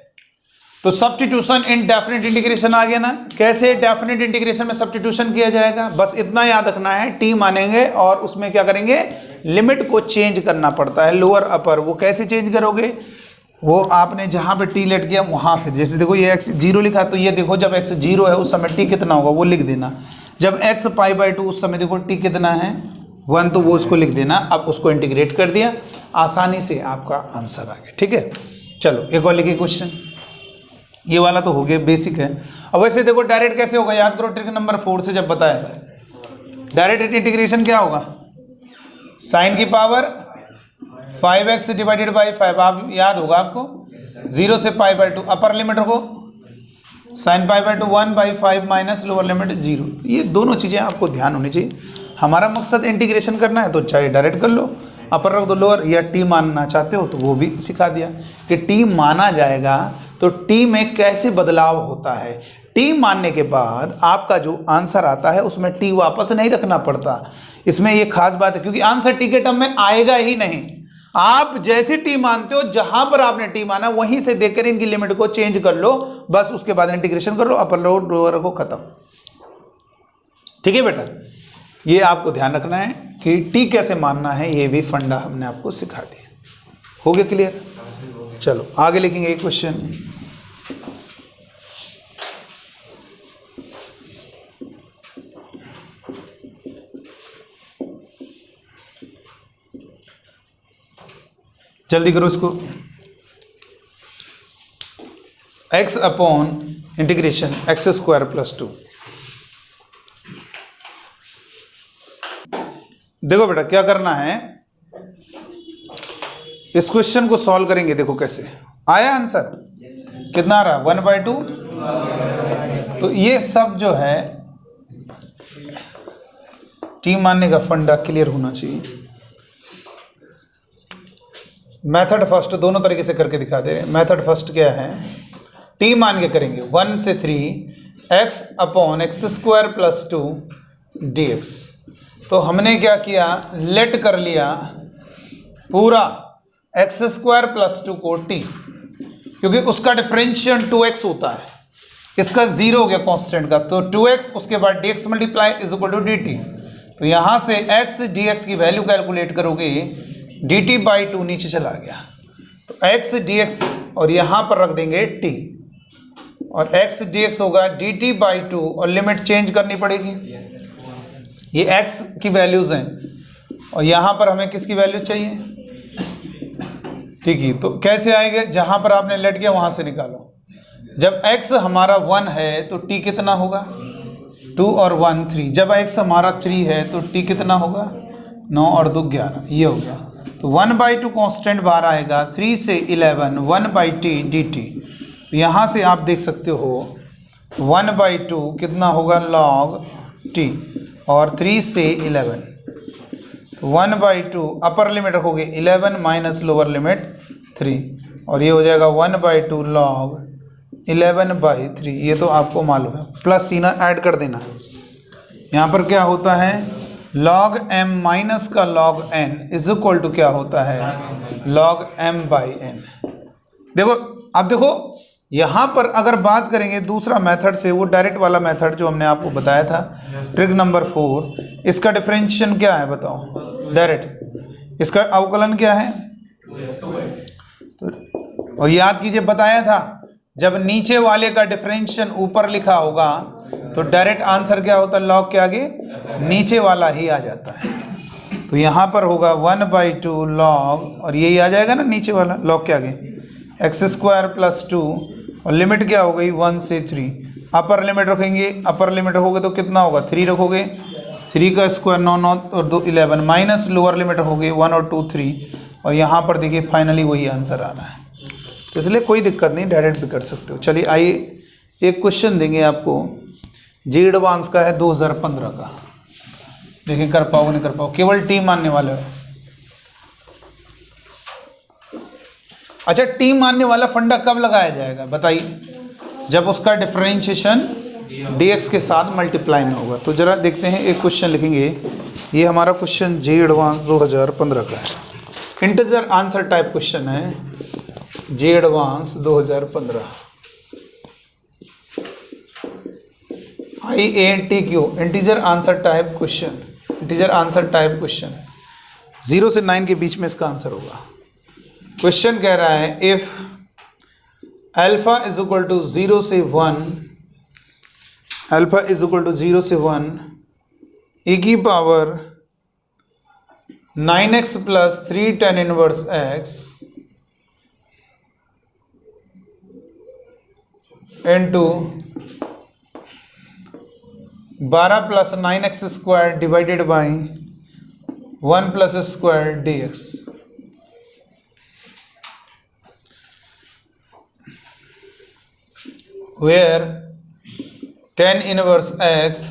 तो सब्स्टिट्यूशन इन डेफिनेट इंटीग्रेशन आ गया ना। कैसे डेफिनेट इंटीग्रेशन में सब्स्टिट्यूशन किया जाएगा, बस इतना याद रखना है, टी मानेंगे और उसमें क्या करेंगे, लिमिट को चेंज करना पड़ता है, लोअर अपर। वो कैसे चेंज करोगे, वो आपने जहाँ पे टी लेट किया वहाँ से, जैसे देखो ये x 0 लिखा तो ये देखो जब x 0 है उस समय t कितना होगा वो लिख देना। जब x पाई बाई 2 उस समय देखो t कितना है 1, तो वो उसको लिख देना। अब उसको इंटीग्रेट कर दिया, आसानी से आपका आंसर आ गया। ठीक है, चलो एक और लिखिए क्वेश्चन। ये वाला तो हो गया, बेसिक है। अब वैसे देखो डायरेक्ट कैसे होगा, याद करो ट्रिक नंबर 4 से जब बताया था। डायरेक्ट इंटीग्रेशन क्या होगा, साइन की पावर 5x डिवाइडेड बाई 5, आप याद होगा आपको, 0 से पाई बाई 2, अपर लिमिट रखो sine pi by 2 1 by 5 minus lower limit 0। ये दोनों चीज़ें आपको ध्यान होनी चाहिए। हमारा मकसद इंटीग्रेशन करना है तो चाहे डायरेक्ट कर लो, अपर रख दो लोअर, या टी मानना चाहते हो तो वो भी सिखा दिया कि टी माना जाएगा तो टी में कैसे बदलाव होता है। टी मानने के बाद आपका जो आंसर आता है उसमें टी वापस नहीं रखना पड़ता। इसमें ये खास बात है, क्योंकि आंसर टी के टर्म में आएगा ही नहीं। आप जैसे टी मानते हो, जहां पर आपने टी माना वहीं से देखकर इनकी लिमिट को चेंज कर लो, बस उसके बाद इंटीग्रेशन कर लो, अपर लोअर को खत्म। ठीक है बेटा, ये आपको ध्यान रखना है कि टी कैसे मानना है, ये भी फंडा हमने आपको सिखा दिया। हो गया क्लियर, चलो आगे लिखेंगे एक क्वेश्चन। जल्दी करो इसको। x upon integration x square plus 2। देखो बेटा क्या करना है, इस क्वेश्चन को सॉल्व करेंगे। देखो कैसे आया आंसर, कितना आ रहा 1/2। तो ये सब जो है टी मानने का फंडा क्लियर होना चाहिए। मेथड फर्स्ट दोनों तरीके से करके दिखा दे। मेथड फर्स्ट क्या है, टी मान के करेंगे 1 से 3 x upon x square plus 2 dx। तो हमने क्या किया, लेट कर लिया पूरा एक्स स्क्वायर प्लस 2 को t, क्योंकि उसका डिफरेंशियल 2x होता है, इसका 0 हो गया कांस्टेंट का, तो 2x उसके बाद dx multiply is equal to dt। तो यहाँ से x dx की वैल्यू कैलकुलेट करोगे, dt बाई 2 नीचे चला गया, तो x dx और यहाँ पर रख देंगे t, और x dx होगा dt बाई 2 और लिमिट चेंज करनी पड़ेगी। ये x की वैल्यूज़ हैं और यहाँ पर हमें किसकी वैल्यू चाहिए, ठीक है। तो कैसे आएंगे, जहाँ पर आपने लेट किया वहाँ से निकालो। जब x हमारा 1 है तो t कितना होगा, 2 और 1 3। जब x हमारा 3 है तो t कितना होगा, 9 और 2 11। ये हो गया। तो 1/2 कांस्टेंट बाहर आएगा, 3 से 11 1/t dt। यहाँ से आप देख सकते हो 1/2 कितना होगा log t, और 3 से 11 तो 1/2 अपर लिमिट रखोगे 11 माइनस लोअर लिमिट 3, और ये हो जाएगा 1/2 log 11/3। ये तो आपको मालूम है, प्लस सीना ऐड कर देना। यहाँ पर क्या होता है, log m माइनस का log n is equal to क्या होता है, log m/n। देखो अब देखो यहाँ पर अगर बात करेंगे दूसरा मेथड से, वो डायरेक्ट वाला मेथड जो हमने आपको बताया था, ट्रिक नंबर 4, इसका डिफरेंशिएशन क्या है बताओ, डायरेक्ट इसका अवकलन क्या है। तो और याद कीजिए बताया था, जब नीचे वाले का डिफरेंशिएशन ऊपर लिखा होगा तो डायरेक्ट आंसर क्या होता है, लॉग के आगे नीचे वाला ही आ जाता है। तो यहाँ पर होगा 1/2 लॉग, और यही आ जाएगा ना नीचे वाला लॉग के आगे, x² + 2, और लिमिट क्या हो गई 1 से 3। अपर लिमिट रखेंगे, अपर लिमिट रखोगे तो कितना होगा 3 रखोगे, 3 का स्क्वायर 9 9 और 2 11, माइनस लोअर लिमिट रखोगे 1 और 2 3, और यहाँ पर देखिए फाइनली वही आंसर आना है। तो इसलिए कोई दिक्कत नहीं, डायरेक्ट भी कर सकते हो। चलिए आइए एक क्वेश्चन देंगे आपको, जी एडवांस का है 2015 का, देखिए कर पाओगे नहीं कर पाओ, केवल टी मानने वाले हो। अच्छा, टी मानने वाला फंडा कब लगाया जाएगा बताइए, जब उसका डिफरेंशिएशन dx के साथ मल्टीप्लाई में होगा। तो जरा देखते हैं, एक क्वेश्चन लिखेंगे, ये हमारा क्वेश्चन जी एडवांस 2015 का है, इंटीजर आंसर टाइप क्वेश्चन है, JEE advanced 2015 IATQ, integer answer type question, integer answer type question, 0 से 9 के बीच में इसका आंसर होगा। क्वेश्चन कह रहा है if alpha is equal to 0 से 1, अल्फा इज इक्वल टू 0 से 1 e⁻ 9x + 3 tan inverse x into 12 + 9x² divided by 1 + square dx, where tan inverse x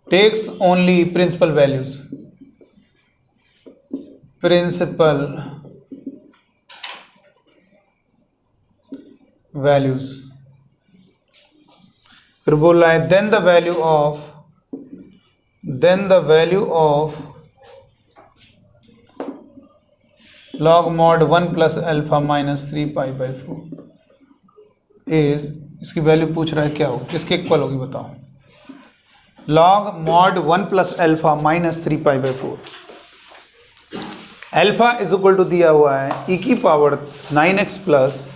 takes only principal values, principal values। फिर बोल रहा है then the value of log mod 1 + alpha - 3π/4 is, इसकी वैल्यू पूछ रहा है क्या हो, किसके इक्वल होगी बताओ, log mod 1 + alpha - 3π/4। Alpha is equal to दिया हुआ है e⁻ 9x +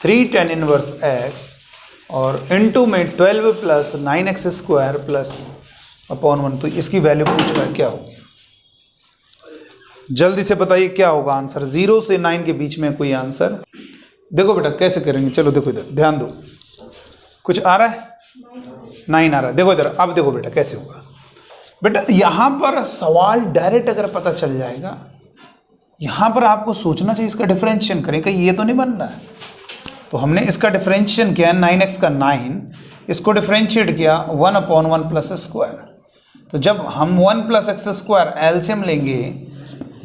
3 tan inverse x, और इनटू में 12 + 9x² +/1। तो इसकी वैल्यू पूछ रहा है क्या होगी, जल्दी से बताइए क्या होगा आंसर। 0 से 9 के बीच में कोई आंसर, देखो बेटा कैसे करेंगे, चलो देखो इधर ध्यान दो, कुछ आ रहा है 9 आ रहा है, देखो इधर, अब देखो बेटा कैसे होगा। बेटा यहाँ पर सवाल डायरेक्ट अगर पता चल जाएगा, यहाँ पर आपको सोचना चाहिए इसका डिफरेंशिएशन करें, कहीं ये तो नहीं बन रहा है। तो हमने इसका डिफरेंशिएशन किया 9x का 9, इसको डिफरेंशिएट किया 1/1 + स्क्वायर। तो जब हम 1 + x² एलसीएम लेंगे,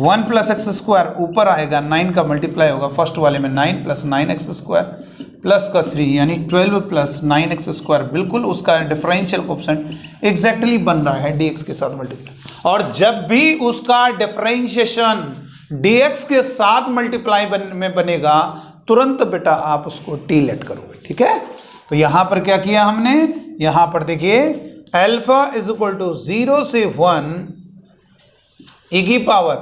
1 + x² ऊपर आएगा, 9 का मल्टीप्लाई होगा फर्स्ट वाले में 9 + 9x² प्लस का 3 यानी 12 + 9x², बिल्कुल उसका डिफरेंशियल कोएफिशिएंट एग्जैक्टली बन रहा है dx के साथ मल्टीप्लाई। और जब भी उसका डिफरेंशिएशन dx के साथ मल्टीप्लाई में बनेगा, तुरंत बेटा आप उसको t लेट करोगे, ठीक है। तो यहां पर क्या किया हमने, यहां पर देखिए अल्फा इज इक्वल टू 0 से 1 e⁻,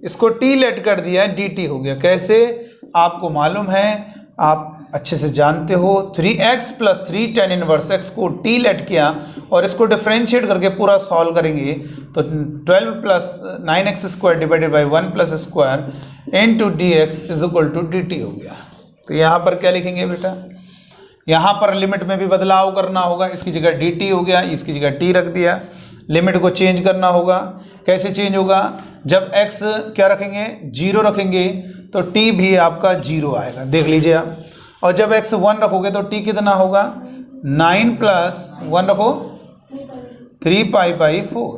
इसको t लेट कर दिया, dt हो गया। कैसे आपको मालूम है, आप अच्छे से जानते हो। 3x plus 3 tan inverse x को t लेट किया और इसको डिफ्रेंशिएट करके पूरा सॉल्व करेंगे तो 12 plus 9x square divided by 1 plus square into d x is equal to d t हो गया। तो यहाँ पर क्या लिखेंगे बेटा, यहाँ पर लिमिट में भी बदलाव करना होगा, इसकी जगह डी टी हो गया, इसकी जगह t रख दिया। लिमिट को चेंज करना होगा, कैसे चेंज होगा, जब x क्या रखेंगे 0 रखेंगे तो t भी आपका 0 आएगा, देख लीजिए आप। और जब x 1 रखोगे तो t कितना होगा, 9 प्लस 1 रखो 3 पाई बाई 4।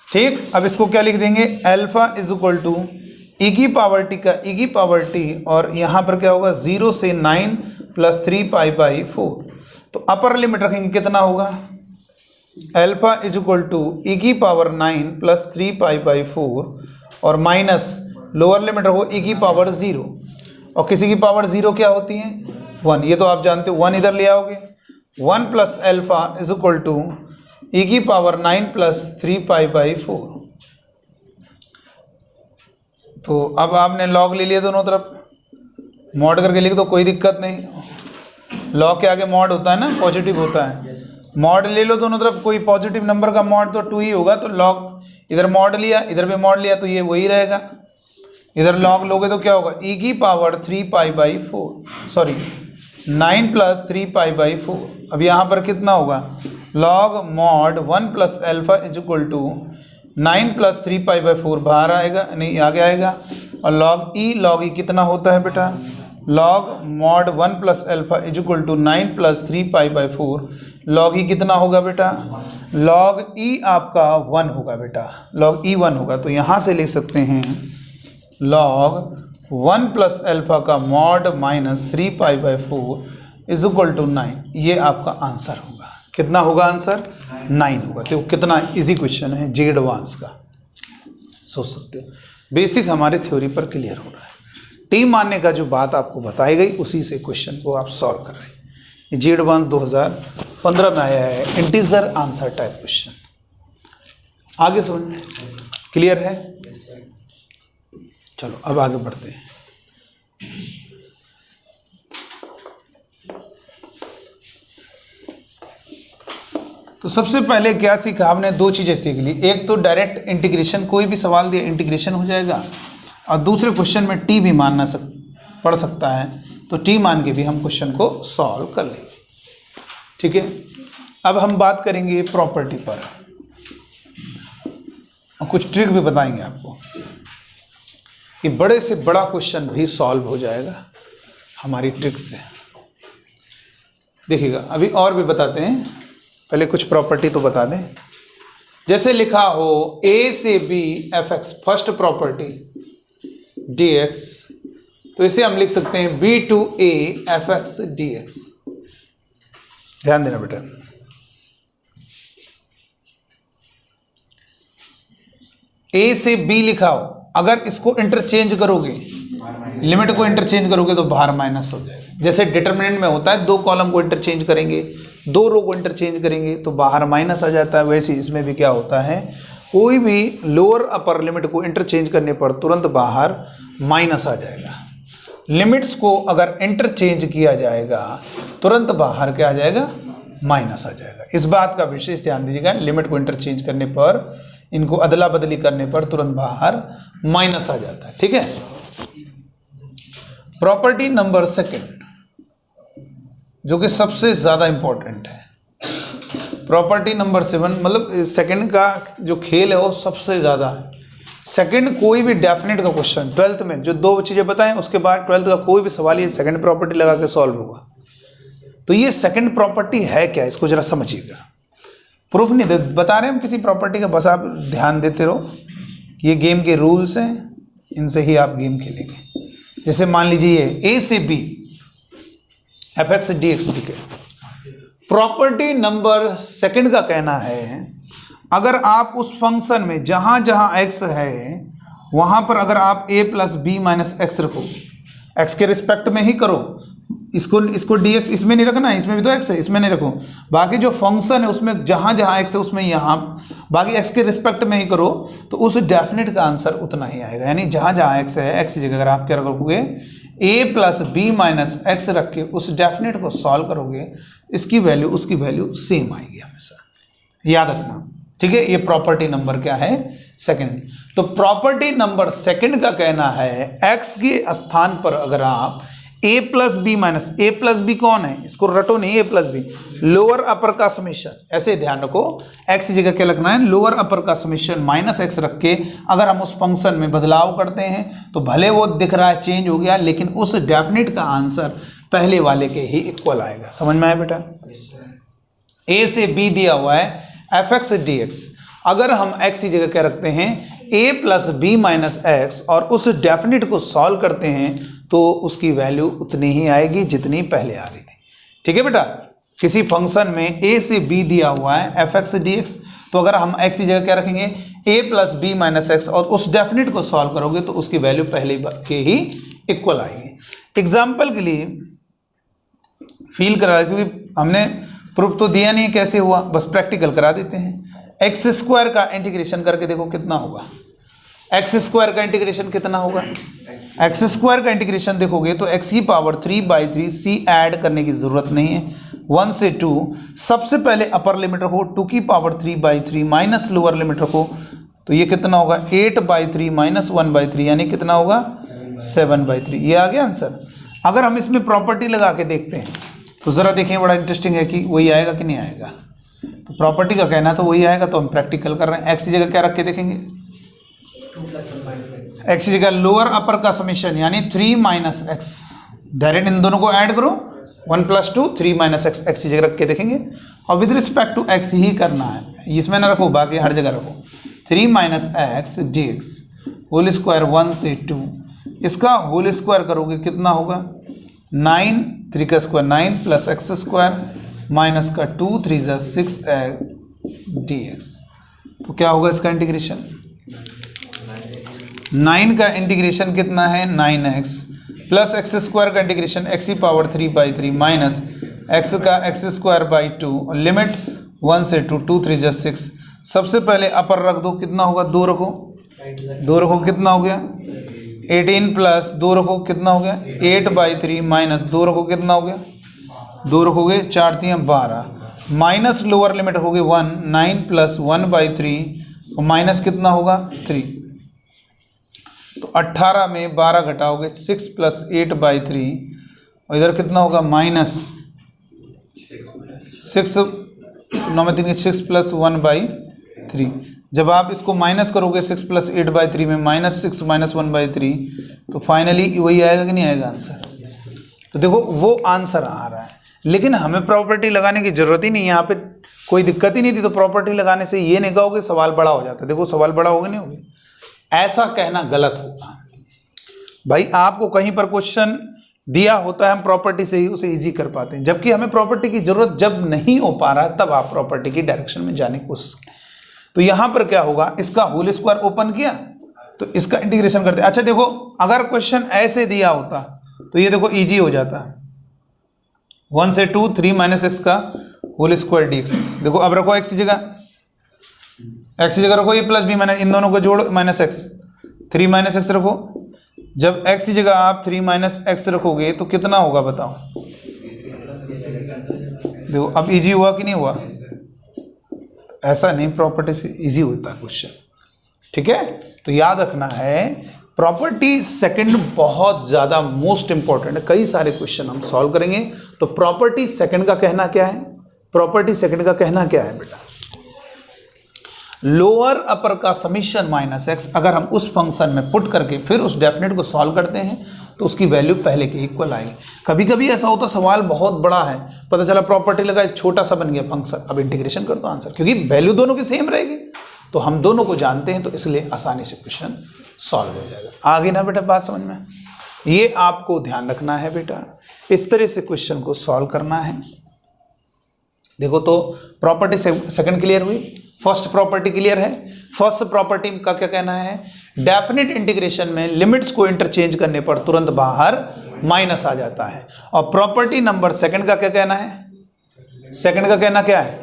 ठीक, अब इसको क्या लिख देंगे, alpha is equal to e की पावर टी का ई की पावर टी, और यहाँ पर क्या होगा 0 से 9 प्लस 3 पाई बाई 4। तो अपर लिमिट रखेंगे कितना होगा, alpha is equal to e की पावर 9 प्लस 3 पाई बाई 4 और माइनस लोअर लिमिट रखो ई की पावर 0, और किसी की पावर 0 क्या होती है 1, ये तो आप जानते हो, 1 इधर ले आओगे, 1 plus alpha is equal to e की पावर 9 प्लस 3 पाई बाई 4। तो अब आपने लॉग ले लिया दोनों तरफ, मॉड करके लिख दो, कोई दिक्कत नहीं। लॉग के आगे मॉड होता है ना, पॉजिटिव होता है, मॉड ले लो दोनों तरफ, कोई पॉजिटिव नंबर का मॉड तो 2 ही होगा, तो लॉग इधर मॉड लिया इधर भी मॉड लिया तो ये वही रहेगा। इधर लॉग लोगे तो क्या होगा, ई की power 3 pi by 4, sorry 9 plus 3 pi by 4। अब यहाँ पर कितना होगा, log mod 1 plus alpha is equal to 9 plus 3 pi by 4 बाहर आएगा, नहीं आगे आएगा, और लॉग ई कितना होता है बेटा, log mod 1 plus alpha is equal to 9 plus 3 pi by 4। Log e कितना होगा बेटा, लॉग ई आपका 1 होगा बेटा, लॉग ई 1 होगा। तो यहाँ से लिख सकते हैं लॉग 1 प्लस अल्फा का mod minus 3 pi by 4 is equal to 9। ये आपका आंसर होगा, कितना होगा आंसर, 9 होगा। तो कितना इजी क्वेश्चन है, जे एडवांस का, सोच सकते हो। बेसिक हमारे थ्योरी पर क्लियर हो रहा है, टी मानने का जो बात आपको बताई गई उसी से क्वेश्चन को आप सॉल्व कर रहे हैं। ये जे एडवांस 2015 में आया है, इंटीजर आंसर टाइप क्वेश्चन। आगे समझ क्लियर है, चलो अब आगे बढ़ते हैं। तो सबसे पहले क्या सीखा आपने, 2 चीज़ें सीख ली। एक तो डायरेक्ट इंटीग्रेशन, कोई भी सवाल दिया इंटीग्रेशन हो जाएगा, और दूसरे क्वेश्चन में टी भी मानना पड़ सकता है, तो टी मान के भी हम क्वेश्चन को सॉल्व कर लेंगे। ठीक है, अब हम बात करेंगे प्रॉपर्टी पर और कुछ ट्रिक भी बताएंगे आपको कि बड़े से बड़ा क्वेश्चन भी सॉल्व हो जाएगा हमारी ट्रिक से। देखिएगा, अभी और भी बताते हैं, पहले कुछ प्रॉपर्टी तो बता दें। जैसे लिखा हो a से b fx, first property dx, तो इसे हम लिख सकते हैं b to a fx dx। ध्यान देना बेटा, a से b लिखा हो, अगर इसको इंटरचेंज करोगे, लिमिट को इंटरचेंज करोगे तो बाहर माइनस हो जाएगा। जैसे डिटरमिनेंट में होता है, 2 कॉलम को इंटरचेंज करेंगे, 2 रो को इंटरचेंज करेंगे तो बाहर माइनस आ जाता है, वैसे इसमें भी क्या होता है, कोई भी लोअर अपर लिमिट को इंटरचेंज करने पर तुरंत बाहर माइनस आ जाएगा। लिमिट्स को अगर इंटरचेंज किया जाएगा तुरंत बाहर क्या आ जाएगा, माइनस आ जाएगा। इस बात का विशेष ध्यान दीजिएगा, लिमिट को इंटरचेंज करने पर, इनको अदला बदली करने पर तुरंत बाहर माइनस आ जाता है। ठीक है, प्रॉपर्टी नंबर 2 जो कि सबसे ज़्यादा इंपॉर्टेंट है, प्रॉपर्टी नंबर 7, मतलब सेकंड का जो खेल है वो सबसे ज़्यादा है। सेकंड कोई भी डेफिनेट का क्वेश्चन 12th में जो 2 चीज़ें बताएं, उसके बाद 12th का कोई भी सवाल ये सेकंड प्रॉपर्टी लगा के सॉल्व होगा। तो ये सेकंड प्रॉपर्टी है क्या, इसको जरा समझिएगा। प्रूफ नहीं दे बता रहे हम किसी प्रॉपर्टी का, बस आप ध्यान देते रहो। ये गेम के रूल्स हैं, इनसे ही आप गेम खेलेंगे। जैसे मान लीजिए ए से बी fx dx ठीक है। प्रॉपर्टी नंबर 2 का कहना है, अगर आप उस फंक्शन में जहाँ जहाँ x है वहाँ पर अगर आप a plus b minus x रखो, x के रिस्पेक्ट में ही करो, इसको dx इसमें नहीं रखना है, इसमें भी तो x है, इसमें नहीं रखो। बाकी जो फंक्शन है उसमें जहाँ जहाँ x है उसमें यहाँ, बाकी x के रिस्पेक्ट में ही करो तो उस डेफिनेट का आंसर उतना ही आएगा। यानी जहाँ जहाँ x है, x की जगह अगर आप क्या रखोगे a plus b minus x रख के उस डेफिनेट को सॉल्व करोगे, इसकी वैल्यू उसकी वैल्यू सेम आएगी हमेशा, याद रखना। ठीक है, ये प्रॉपर्टी नंबर क्या है, सेकंड। तो प्रॉपर्टी नंबर सेकंड का कहना है x के स्थान पर अगर आप a plus b minus, a plus b कौन है, इसको रटो नहीं, a plus b lower upper का समीशन, ऐसे ध्यान रखो x की जगह क्या लिखना है, लोअर अपर का समीशन माइनस एक्स रख के अगर हम उस फंक्शन में बदलाव करते हैं तो भले वो दिख रहा है चेंज हो गया, लेकिन उस डेफिनेट का आंसर पहले वाले के ही इक्वल आएगा। समझ में आया बेटा? a से b दिया हुआ है एफ एक्स डी एक्स, अगर हम x की जगह क्या रखते हैं a plus b minus x और उस डेफिनेट को सॉल्व करते हैं तो उसकी वैल्यू उतनी ही आएगी जितनी पहले आ रही थी। ठीक है बेटा, किसी फंक्शन में a से b दिया हुआ है एफ एक्स डी एक्स, तो अगर हम x की जगह क्या रखेंगे a plus b minus x और उस डेफिनेट को सॉल्व करोगे तो उसकी वैल्यू पहले के ही इक्वल आएगी। एग्जाम्पल के लिए फील करा, क्योंकि हमने प्रूफ तो दिया नहीं कैसे हुआ, बस प्रैक्टिकल करा देते हैं। एक्स स्क्वायर का इंटीग्रेशन करके देखो कितना होगा, एक्स स्क्वायर का इंटीग्रेशन कितना होगा, एक्स स्क्वायर का इंटीग्रेशन देखोगे तो एक्स की पावर 3/3, सी ऐड करने की जरूरत नहीं है, 1 से 2 सबसे पहले अपर लिमिट रखो, 2 की पावर 3/3 माइनस लोअर लिमिट रखो तो ये कितना होगा 8/3 माइनस 1/3 यानी कितना होगा 7/3। ये आ गया आंसर। अगर हम इसमें प्रॉपर्टी लगा के देखते हैं तो ज़रा देखें, बड़ा इंटरेस्टिंग है कि वही आएगा कि नहीं आएगा। तो प्रॉपर्टी का कहना है तो वही आएगा, तो हम प्रैक्टिकल कर रहे हैं। एक्स की जगह क्या रख के देखेंगे, एक्स की जगह लोअर अपर का समीशन यानी 3 माइनस एक्स, डायरेक्ट इन दोनों को ऐड करो 1 + 2 3 माइनस एक्स, एक्स की जगह रख के देखेंगे और विद रिस्पेक्ट टू एक्स ही करना है, इसमें ना रखो बाकी हर जगह रखो। 3 minus x d x whole square 1 से 2, इसका होल स्क्वायर करोगे कितना होगा 9, 3 का square 9 plus x square minus का 2 3 = 6 डी एक्स। तो क्या होगा इसका इंटीग्रेशन, 9 का इंटीग्रेशन कितना है 9x प्लस एक्स स्क्वायर का इंटीग्रेशन x की पावर 3/3 माइनस x का x स्क्वायर बाई 2 और लिमिट 1 से 2 2 3 = 6। सबसे पहले अपर रख दो, कितना होगा 2 रखो, 2 रखो कितना हो गया 18 प्लस 2 रखो कितना हो गया 8/3 माइनस 2 रखो कितना हो गया 2 रखोगे 4 3 12 माइनस लोअर लिमिट रखोगे 1 9 प्लस 1/3 और माइनस कितना होगा 3, तो 18 में 12 घटाओगे 6 प्लस 8/3 और इधर कितना होगा माइनस 6 9 में 3 6 प्लस 1/3। जब आप इसको माइनस करोगे 6 प्लस 8/3 में माइनस 6 माइनस 1/3 तो फाइनली वही आएगा कि नहीं आएगा आंसर। तो देखो वो आंसर आ रहा है, लेकिन हमें प्रॉपर्टी लगाने की जरूरत ही नहीं, यहाँ पे कोई दिक्कत ही नहीं थी। तो प्रॉपर्टी लगाने से ये नहीं कहोगे सवाल बड़ा हो जाता है, देखो सवाल बड़ा होगा नहीं होगा, ऐसा कहना गलत होगा भाई। आपको कहीं पर क्वेश्चन दिया होता है हम प्रॉपर्टी से ही उसे इजी कर पाते हैं, जबकि हमें प्रॉपर्टी की जरूरत जब नहीं हो पा रहा है तब आप प्रॉपर्टी की डायरेक्शन में जाने की कोशिश करें। तो यहां पर क्या होगा, इसका होल स्क्वायर ओपन किया तो इसका इंटीग्रेशन करते हैं। अच्छा देखो अगर क्वेश्चन ऐसे दिया होता तो ये देखो इजी हो जाता, 1 से 2 3 माइनस एक्स का होल स्क्वायर डी एक्स। देखो अब रखो एक्स की जगह रखो ये प्लस बी माइनस, इन दोनों को जोड़ो माइनस एक्स, 3 माइनस एक्स रखो। जब एक्स की जगह आप 3 माइनस एक्स रखोगे तो कितना होगा बताओ, देखो अब इजी हुआ कि नहीं हुआ। ऐसा नहीं, प्रॉपर्टी से इजी होता है क्वेश्चन, ठीक है। तो याद रखना है प्रॉपर्टी सेकंड बहुत ज़्यादा मोस्ट इंपॉर्टेंट है, कई सारे क्वेश्चन हम सॉल्व करेंगे। तो प्रॉपर्टी सेकंड का कहना क्या है, प्रॉपर्टी सेकंड का कहना क्या है बेटा, लोअर अपर का समीशन माइनस एक्स अगर हम उस फंक्शन में पुट करके फिर उस डेफिनेट को सॉल्व करते हैं तो उसकी वैल्यू पहले के इक्वल आएगी। कभी कभी ऐसा होता सवाल बहुत बड़ा है, पता चला प्रॉपर्टी लगा छोटा सा बन गया फंक्शन, अब इंटीग्रेशन कर दो आंसर, क्योंकि वैल्यू दोनों की सेम रहेगी। तो हम दोनों को जानते हैं तो इसलिए आसानी से क्वेश्चन सॉल्व हो जाएगा। आगे ना बेटा बात समझ में, ये आपको ध्यान रखना है बेटा, इस तरह से क्वेश्चन को सॉल्व करना है। देखो तो प्रॉपर्टी सेकंड क्लियर हुई, फर्स्ट प्रॉपर्टी क्लियर है। फर्स्ट प्रॉपर्टी का क्या कहना है, डेफिनेट इंटीग्रेशन में लिमिट्स को इंटरचेंज करने पर तुरंत बाहर माइनस आ जाता है। और प्रॉपर्टी नंबर सेकंड का क्या कहना है? सेकंड का कहना क्या है?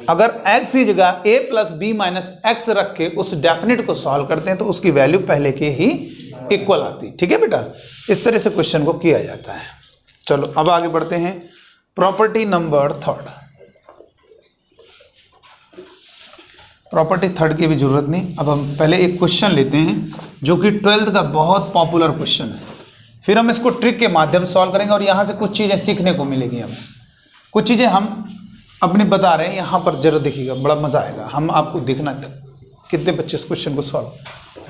अगर x की जगह a plus b minus x रख के उस डेफिनेट को सॉल्व करते हैं तो उसकी वैल्यू पहले के ही इक्वल आती। ठीक है बेटा, इस तरह से क्वेश्चन को किया जाता है। चलो अब आगे बढ़ते हैं। Property number third, property third की भी जरूरत नहीं। अब हम पहले एक क्वेश्चन लेते हैं जो कि 12th का बहुत पॉपुलर क्वेश्चन है, फिर हम इसको ट्रिक के माध्यम से सॉल्व करेंगे और यहाँ से कुछ चीज़ें सीखने को मिलेगी हमें। कुछ चीज़ें हम अपने बता रहे हैं, यहाँ पर जरूर देखिएगा, बड़ा मजा आएगा। हम आपको देखना कितने बच्चे इस क्वेश्चन को सॉल्व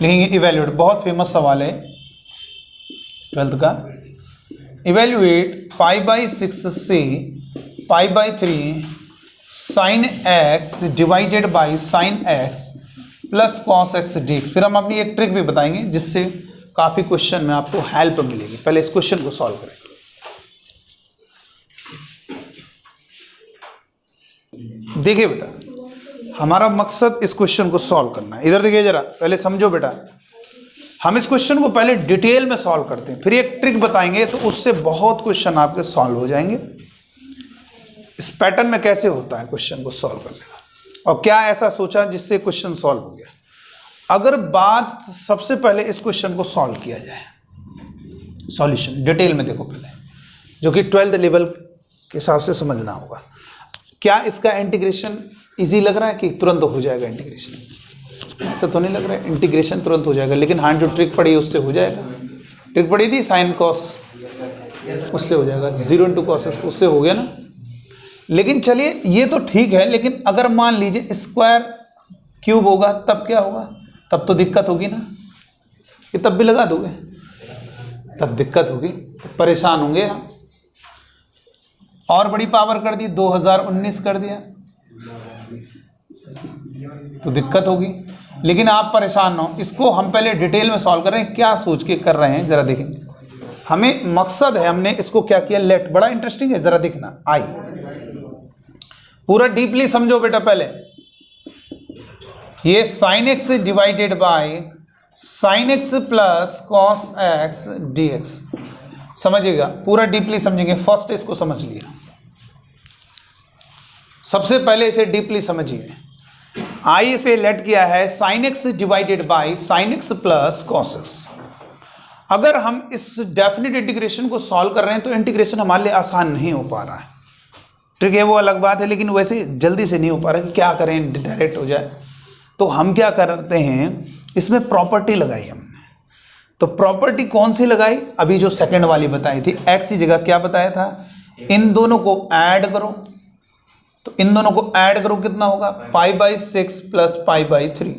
लिखेंगे। इवेल्युएट, बहुत फेमस सवाल है 12th का। इवेल्युएट π/6 से π/3 sin x divided by sin x plus cos x dx। फिर हम अपनी एक ट्रिक भी बताएंगे जिससे काफ़ी क्वेश्चन में आपको हेल्प मिलेगी। पहले इस क्वेश्चन को सॉल्व करेंगे। देखिए बेटा, हमारा मकसद इस क्वेश्चन को सॉल्व करना है। इधर देखिए जरा, पहले समझो बेटा। हम इस क्वेश्चन को पहले डिटेल में सॉल्व करते हैं, फिर एक ट्रिक बताएंगे तो उससे बहुत क्वेश्चन आपके सॉल्व हो जाएंगे। इस पैटर्न में कैसे होता है क्वेश्चन को सॉल्व करने का, और क्या ऐसा सोचा जिससे क्वेश्चन सॉल्व हो गया। अगर बात सबसे पहले इस क्वेश्चन को सॉल्व किया जाए, सॉल्यूशन डिटेल में देखो पहले, जो कि 12th लेवल के हिसाब से समझना होगा। क्या इसका इंटीग्रेशन इजी लग रहा है कि तुरंत हो जाएगा इंटीग्रेशन? ऐसा तो नहीं लग रहा है इंटीग्रेशन तुरंत हो जाएगा, लेकिन हाँ जो ट्रिक पड़ी उससे हो जाएगा। ट्रिक पड़ी थी साइन कॉस, उससे हो जाएगा। 0 × cos x, उससे हो गया ना। लेकिन चलिए ये तो ठीक है, लेकिन अगर मान लीजिए स्क्वायर क्यूब होगा तब क्या होगा? तब तो दिक्कत होगी ना। ये तब भी लगा दोगे, तब दिक्कत होगी, तो परेशान होंगे हम। और बड़ी पावर कर दी, 2019 कर दिया तो दिक्कत होगी। लेकिन आप परेशान ना हो, इसको हम पहले डिटेल में सॉल्व कर रहे हैं। क्या सोच के कर रहे हैं जरा देखेंगे। हमें मकसद है, हमने इसको क्या किया, लेट। बड़ा इंटरेस्टिंग है, जरा देखना। आई पूरा डीपली समझो बेटा। पहले ये sin x divided by sin x plus cos x dx, समझिएगा, पूरा डीपली समझेंगे। फर्स्ट इसको समझ लिया, सबसे पहले इसे डीपली समझिए। आई से लेट किया है sin x divided by sin x plus cos x। अगर हम इस डेफिनेट इंटीग्रेशन को सॉल्व कर रहे हैं तो इंटीग्रेशन हमारे लिए आसान नहीं हो पा रहा है। ठीक है, वो अलग बात है, लेकिन वैसे जल्दी से नहीं हो पा रहा कि क्या करें डायरेक्ट हो जाए। तो हम क्या करते हैं, इसमें प्रॉपर्टी लगाई हमने। तो प्रॉपर्टी कौन सी लगाई? अभी जो सेकंड वाली बताई थी, x की जगह क्या बताया था, इन दोनों को ऐड करो। तो इन दोनों को ऐड करो, कितना होगा, π/6 प्लस π/3।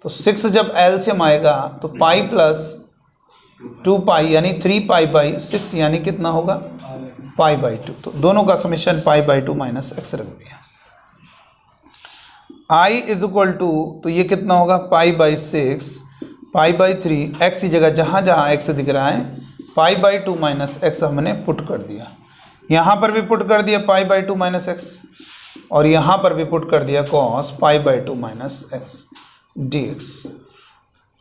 तो 6 जब एलसीएम आएगा तो पाई प्लस 2π यानी 3π/6 यानी कितना होगा, π/2। तो दोनों का समीशन π/2 माइनस x रख दिया। i इज इक्वल टू, तो ये कितना होगा, π/6 π/3। x की जगह जहाँ जहाँ x दिख रहा है π/2 माइनस x हमने पुट कर दिया। यहाँ पर भी पुट कर दिया π/2 माइनस x, और यहाँ पर भी पुट कर दिया cos π/2 माइनस x dx।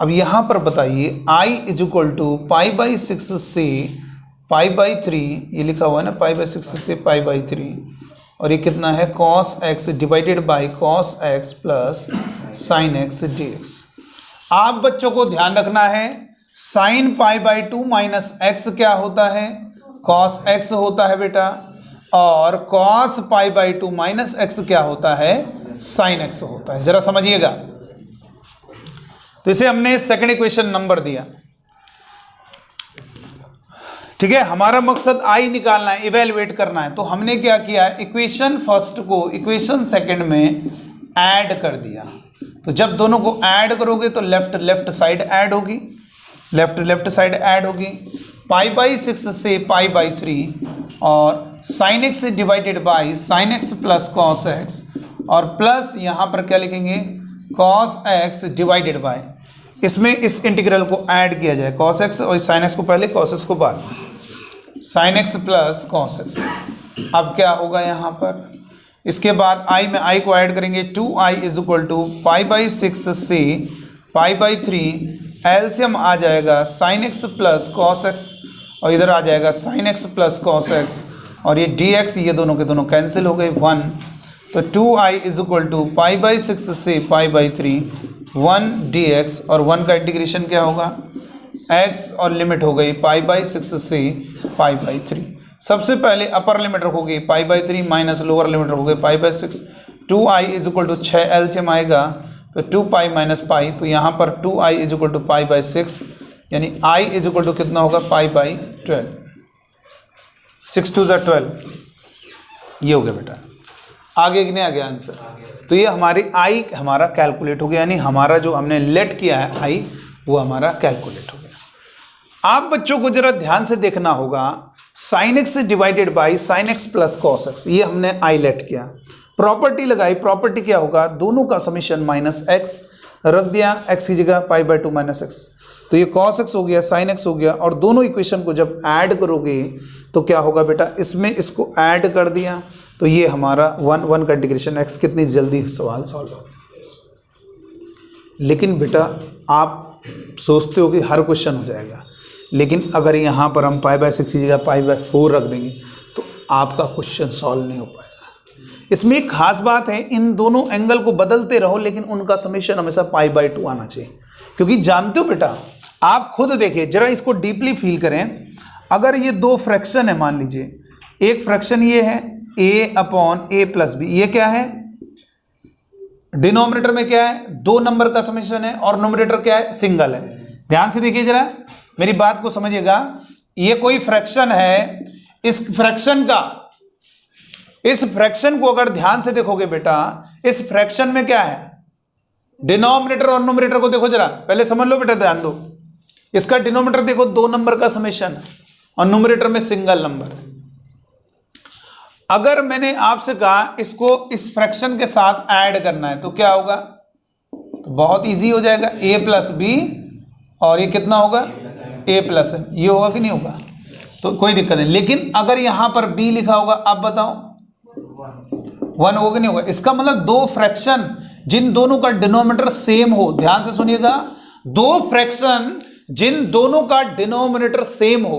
अब यहाँ पर बताइए i इज इक्वल टू π/6 से π/3, ये लिखा हुआ है ना, π/6 से π/3, और ये कितना है, cos x divided by cos x plus sin x dx। आप बच्चों को ध्यान रखना है, sin π/2 माइनस x क्या होता है, cos x होता है बेटा, और cos π/2 माइनस x क्या होता है, sin x होता है। जरा समझिएगा। तो इसे हमने सेकंड इक्वेशन नंबर दिया। ठीक है, हमारा मकसद आई निकालना है, इवेलुएट करना है। तो हमने क्या किया, इक्वेशन फर्स्ट को इक्वेशन सेकंड में ऐड कर दिया। तो जब दोनों को ऐड करोगे तो लेफ्ट साइड ऐड होगी, लेफ्ट साइड ऐड होगी, π/6 से π/3 और sin x divided by sin x plus cos x, और प्लस यहाँ पर क्या लिखेंगे, cos x डिवाइडेड बाई, इसमें इस इंटीग्रल को ऐड किया जाए, cos x और sin x को पहले, cos x को बाद, sin x plus cos x। अब क्या होगा यहाँ पर, इसके बाद i में i को ऐड करेंगे, 2i इज इक्वल टू π/6 से π/3, एलसीएम आ जाएगा sin x plus cos x, और इधर आ जाएगा sin x plus cos x, और ये dx ये दोनों के दोनों कैंसिल हो गए 1, तो 2i is equal to pi by 6 से पाई बाई 3 1 dx, और 1 का इंटीग्रेशन क्या होगा x, और लिमिट हो गई पाई बाई 6 से पाई बाई 3। सबसे पहले अपर लिमिट रखोगे pi by 3 minus lower limit रखोगे pi by 6, 2i is equal to 6 LCM आएगा तो 2 पाई माइनस पाई, तो यहाँ पर 2i is equal to pi by 6, यानी i इज इक्वल टू कितना होगा पाई बाई 12, 6 टू 12, ये हो गया बेटा। आगे कि नहीं आ गया आंसर? तो ये हमारी i हमारा कैलकुलेट हो गया, यानी हमारा जो हमने लेट किया है i वो हमारा कैलकुलेट हो गया। आप बच्चों को जरा ध्यान से देखना होगा, sine x divided by sine x plus cos x, ये हमने आई लेट किया, प्रॉपर्टी लगाई, प्रॉपर्टी क्या होगा दोनों का समीशन माइनस एक्स रख दिया, एक्स की जगह पाई बाई 2 माइनस एक्स, तो ये कॉस एक्स हो गया साइन एक्स हो गया, और दोनों इक्वेशन को जब ऐड करोगे तो क्या होगा बेटा, इसमें इसको ऐड कर दिया तो ये हमारा 1 का इंटीग्रेशन एक्स, कितनी जल्दी सवाल सॉल्व हो। लेकिन बेटा आप सोचते हो कि हर क्वेश्चन हो जाएगा, लेकिन अगर यहाँ पर हम पाई बाई 6 की जगह पाई बाई 4 रख देंगे तो आपका क्वेश्चन सॉल्व नहीं हो पाएगा। इसमें एक खास बात है, इन दोनों एंगल को बदलते रहो लेकिन उनका समीशन हमेशा पाई बाई 2 आना चाहिए, क्योंकि जानते हो बेटा, आप खुद देखिए जरा, इसको डीपली फील करें। अगर ये दो फ्रैक्शन है, मान लीजिए एक फ्रैक्शन ये है a upon a plus b, ये क्या है डिनोमिनेटर में क्या है 2 नंबर का समीशन है, और नोमिनेटर क्या है सिंगल है। ध्यान से देखिए जरा, मेरी बात को समझिएगा, ये कोई फ्रैक्शन है, इस फ्रैक्शन को अगर ध्यान से देखोगे बेटा, इस फ्रैक्शन में क्या है डिनोमिनेटर और नोमिनेटर को देखो जरा, पहले समझ लो बेटा, ध्यान दो। इसका डिनोमिनेटर देखो 2 नंबर का समीशन और नोमिनेटर में सिंगल नंबर। अगर मैंने आपसे कहा इसको इस फ्रैक्शन के साथ ऐड करना है तो क्या होगा, तो बहुत इजी हो जाएगा, a प्लस बी, और ये कितना होगा a प्लस, ये होगा कि नहीं होगा, तो कोई दिक्कत नहीं। लेकिन अगर यहां पर b लिखा होगा, आप बताओ 1 होगा कि नहीं होगा। इसका मतलब दो फ्रैक्शन जिन दोनों का डिनोमिनेटर सेम हो, ध्यान से सुनिएगा, दो फ्रैक्शन जिन दोनों का डिनोमिनेटर सेम हो,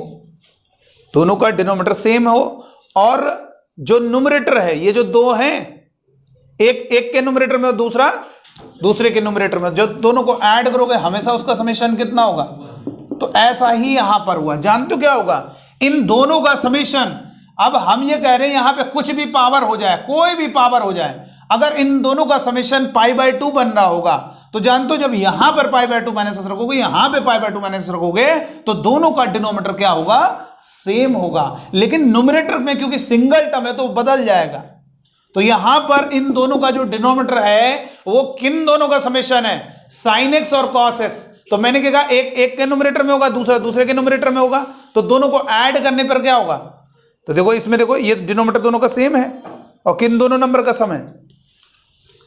दोनों का डिनोमिनेटर सेम हो, और जो न्यूमरेटर है, ये जो दो हैं, एक के न्यूमरेटर में और दूसरा दूसरे के न्यूमरेटर में, जो दोनों को ऐड करोगे हमेशा उसका समीशन कितना होगा। तो ऐसा ही यहां पर हुआ, जानते हो क्या होगा, इन दोनों का समीशन, अब हम ये कह रहे हैं यहां पे कुछ भी पावर हो जाए, कोई भी पावर हो जाए, अगर इन दोनों का समीशन पाई बाई 2 बन रहा होगा, तो जानते हो जब यहां पर पाई बाई 2 माइनस एस रखोगे, यहां पे पाई बाई 2 माइनस एस रखोगे, तो दोनों का डिनोमिनेटर क्या होगा सेम होगा। लेकिन न्यूमरेटर में क्योंकि सिंगल टर्म है तो बदल जाएगा, तो यहां पर इन दोनों का जो डिनोमिनेटर है वो किन दोनों का समेशन है, साइन एक्स और कॉस एक्स। तो मैंने क्या कहा, एक के न्यूमरेटर में होगा, दूसरा दूसरे के न्यूमरेटर में होगा, तो दोनों को ऐड करने पर क्या होगा, तो देखो इसमें देखो ये डिनोमिनेटर दोनों का सेम है, और किन दोनों नंबर का सम है,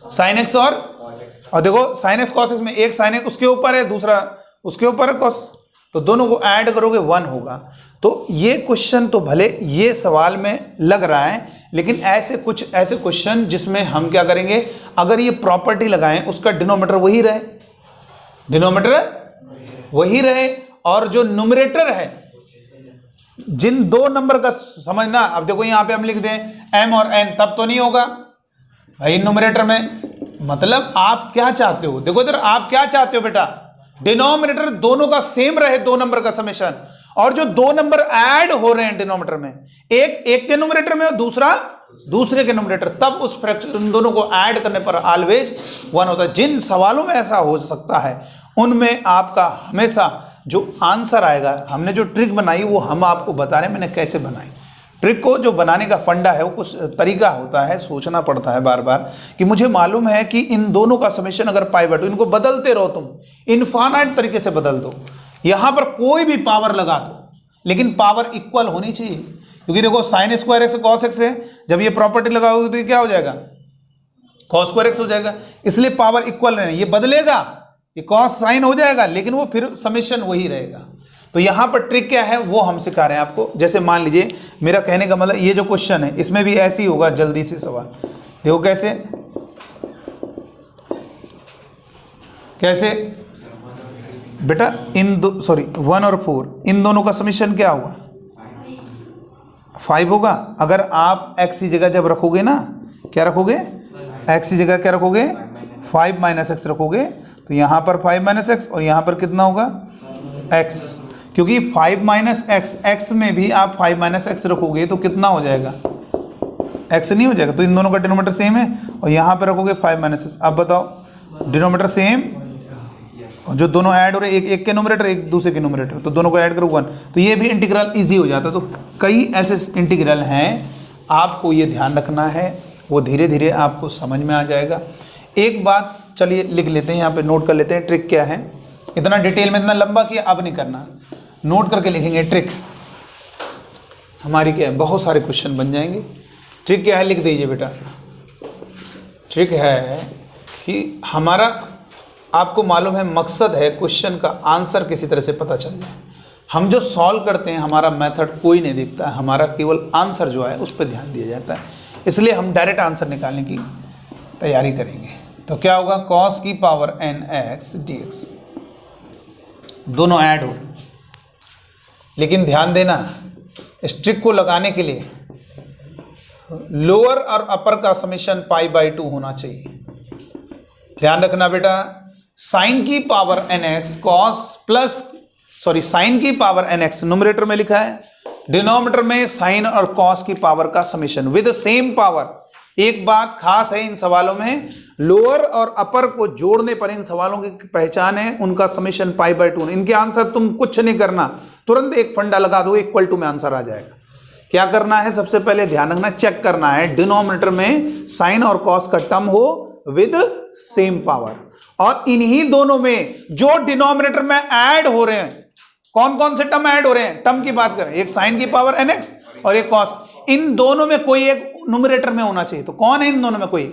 साइन एक्स और देखो साइन एक्स कॉस एक्स में एक साइन एक्स उसके ऊपर है, दूसरा उसके ऊपर है कॉस, तो दोनों को ऐड करोगे 1 होगा। तो ये क्वेश्चन तो भले ये सवाल में लग रहा है, लेकिन ऐसे क्वेश्चन जिसमें हम क्या करेंगे, अगर ये प्रॉपर्टी लगाएं उसका डिनोमिनेटर वही रहे, और जो न्यूमरेटर है जिन 2 नंबर का, समझना, अब देखो यहां पे हम लिख दें m और n, तब तो नहीं होगा भाई न्यूमरेटर में। मतलब आप क्या चाहते हो, देखो इधर आप क्या चाहते हो बेटा, डिनोमिनेटर दोनों का सेम रहे, 2 नंबर का समेशन, और जो 2 नंबर ऐड हो रहे हैं डिनोमिनेटर में, एक के न्यूमरेटर में और दूसरा दूसरे के न्यूमरेटर, तब उस फ्रैक्शन दोनों को ऐड करने पर ऑलवेज 1 होता है। जिन सवालों में ऐसा हो सकता है उनमें आपका हमेशा जो आंसर आएगा, हमने जो ट्रिक बनाई वो हम आपको बता रहे हैं मैंने कैसे बनाई। ट्रिक को जो बनाने का फंडा है वो कुछ तरीका होता है, सोचना पड़ता है बार बार, कि मुझे मालूम है कि इन दोनों का समेशन अगर पाई बाई 2, इनको बदलते रहो, तुम इनफाइनाइट तरीके से बदल दो, यहां पर कोई भी पावर लगा दो, लेकिन पावर इक्वल होनी चाहिए। क्योंकि देखो sine square x cos x है, जब ये प्रॉपर्टी लगाओगे तो ये क्या हो जाएगा, कॉस स्क्वायर एक्स हो जाएगा, इसलिए पावर इक्वल रहना, ये बदलेगा, ये कॉस साइन हो जाएगा, लेकिन वो फिर समेशन वही रहेगा। तो यहां पर ट्रिक क्या है वो हम सिखा रहे हैं आपको। जैसे मान लीजिए, मेरा कहने का मतलब ये जो क्वेश्चन है इसमें भी ऐसे ही होगा, जल्दी से सवाल देखो कैसे बेटा, 1 और 4 इन दोनों का समीशन क्या हुआ, 5 होगा। अगर आप x की जगह जब रखोगे ना, क्या रखोगे, x की जगह क्या रखोगे, 5 माइनस एक्स रखोगे, तो यहाँ पर 5 माइनस एक्स और यहाँ पर कितना होगा x, क्योंकि 5 माइनस एक्स, x में भी आप 5 माइनस एक्स रखोगे तो कितना हो जाएगा, x नहीं हो जाएगा, तो इन दोनों का डिनोमीटर सेम है। और यहाँ पर रखोगे 5 माइनस एक्स। अब बताओ डिनोमीटर सेम, और जो दोनों ऐड हो रहे हैं, एक के नोमिनेटर एक दूसरे के नोमिनेटर, तो दोनों को ऐड करो 1, तो ये भी इंटीग्रल इजी हो जाता है। तो कई ऐसे इंटीग्रल हैं, आपको ये ध्यान रखना है, वो धीरे धीरे आपको समझ में आ जाएगा। एक बात चलिए लिख लेते हैं, यहाँ पे नोट कर लेते हैं ट्रिक क्या है। इतना डिटेल में, इतना लंबा किया अब नहीं करना, नोट करके लिखेंगे। ट्रिक हमारी क्या है, बहुत सारे क्वेश्चन बन जाएंगे। ट्रिक क्या है, लिख दीजिए बेटा। ट्रिक है कि हमारा, आपको मालूम है, मकसद है क्वेश्चन का आंसर किसी तरह से पता चल जाए। हम जो सॉल्व करते हैं, हमारा मेथड कोई नहीं देखता है, हमारा केवल आंसर जो है उस पर ध्यान दिया जाता है। इसलिए हम डायरेक्ट आंसर निकालने की तैयारी करेंगे। तो क्या होगा, cos की पावर nx dx, दोनों ऐड हो। लेकिन ध्यान देना, इस ट्रिक को लगाने के लिए लोअर और अपर का समेशन π/2 होना चाहिए। ध्यान रखना बेटा, साइन की power nx cos plus, sorry sine की पावर nx न्यूमरेटर में लिखा है, डिनोमिनेटर में साइन और cos की पावर का समेशन विद सेम पावर। एक बात खास है इन सवालों में, लोअर और अपर को जोड़ने पर इन सवालों की पहचान है, उनका समेशन π/2। इनके आंसर तुम कुछ नहीं करना, तुरंत एक फंडा लगा दो, इक्वल टू में आंसर आ जाएगा। क्या करना है, सबसे पहले ध्यान रखना, चेक करना है डिनोमिनेटर में साइन और cos का टर्म हो विद सेम पावर, और इन्हीं दोनों में जो डिनोमिनेटर में ऐड हो रहे हैं, कौन कौन से टर्म ऐड हो रहे हैं, टर्म की बात करें, एक साइन की पावर nx और एक cos, इन दोनों में कोई एक न्यूमरेटर में होना चाहिए। तो कौन है इन दोनों में, कोई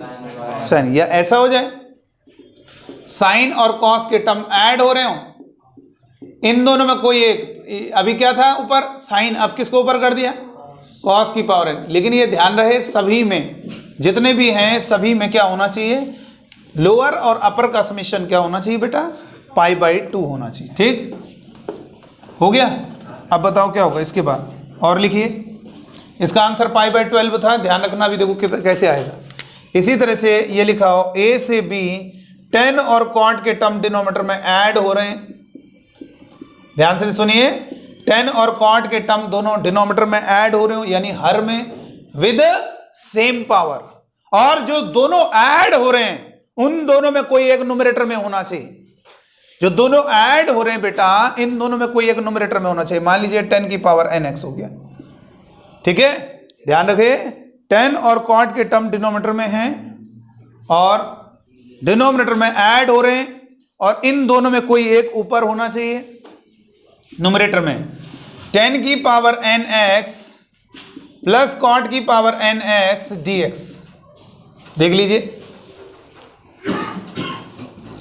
साइन, या ऐसा हो जाए साइन और cos के टर्म ऐड हो रहे हो, इन दोनों में कोई एक, अभी क्या था ऊपर साइन, अब किसको ऊपर कर दिया, cos की पावर n। लेकिन ये ध्यान रहे, सभी में जितने भी हैं सभी में क्या होना चाहिए, लोअर और अपर का समेशन क्या होना चाहिए बेटा, π/2 होना चाहिए। ठीक हो गया। अब बताओ क्या होगा इसके बाद, और लिखिए। इसका आंसर π/12 था, ध्यान रखना, भी देखो कैसे आएगा। इसी तरह से ये लिखा हो, a से b tan और cot के टर्म डिनोमिनेटर में ऐड हो रहे हैं। ध्यान से सुनिए, tan और cot के टर्म दोनों डिनोमिनेटर में ऐड हो रहे हो, यानी हर में विद सेम पावर, और जो दोनों ऐड हो रहे हैं उन दोनों में कोई एक न्यूमरेटर में होना चाहिए। जो दोनों ऐड हो रहे हैं बेटा, इन दोनों में कोई एक न्यूमरेटर में होना चाहिए। मान लीजिए 10 की पावर nx हो गया, ठीक है। ध्यान रखें, tan और cot के टर्म डिनोमिनेटर में हैं और डिनोमिनेटर में ऐड हो रहे हैं, और इन दोनों में कोई एक ऊपर होना चाहिए न्यूमरेटर में। 10 की पावर nx प्लस cot की पावर nx dx, देख लीजिए,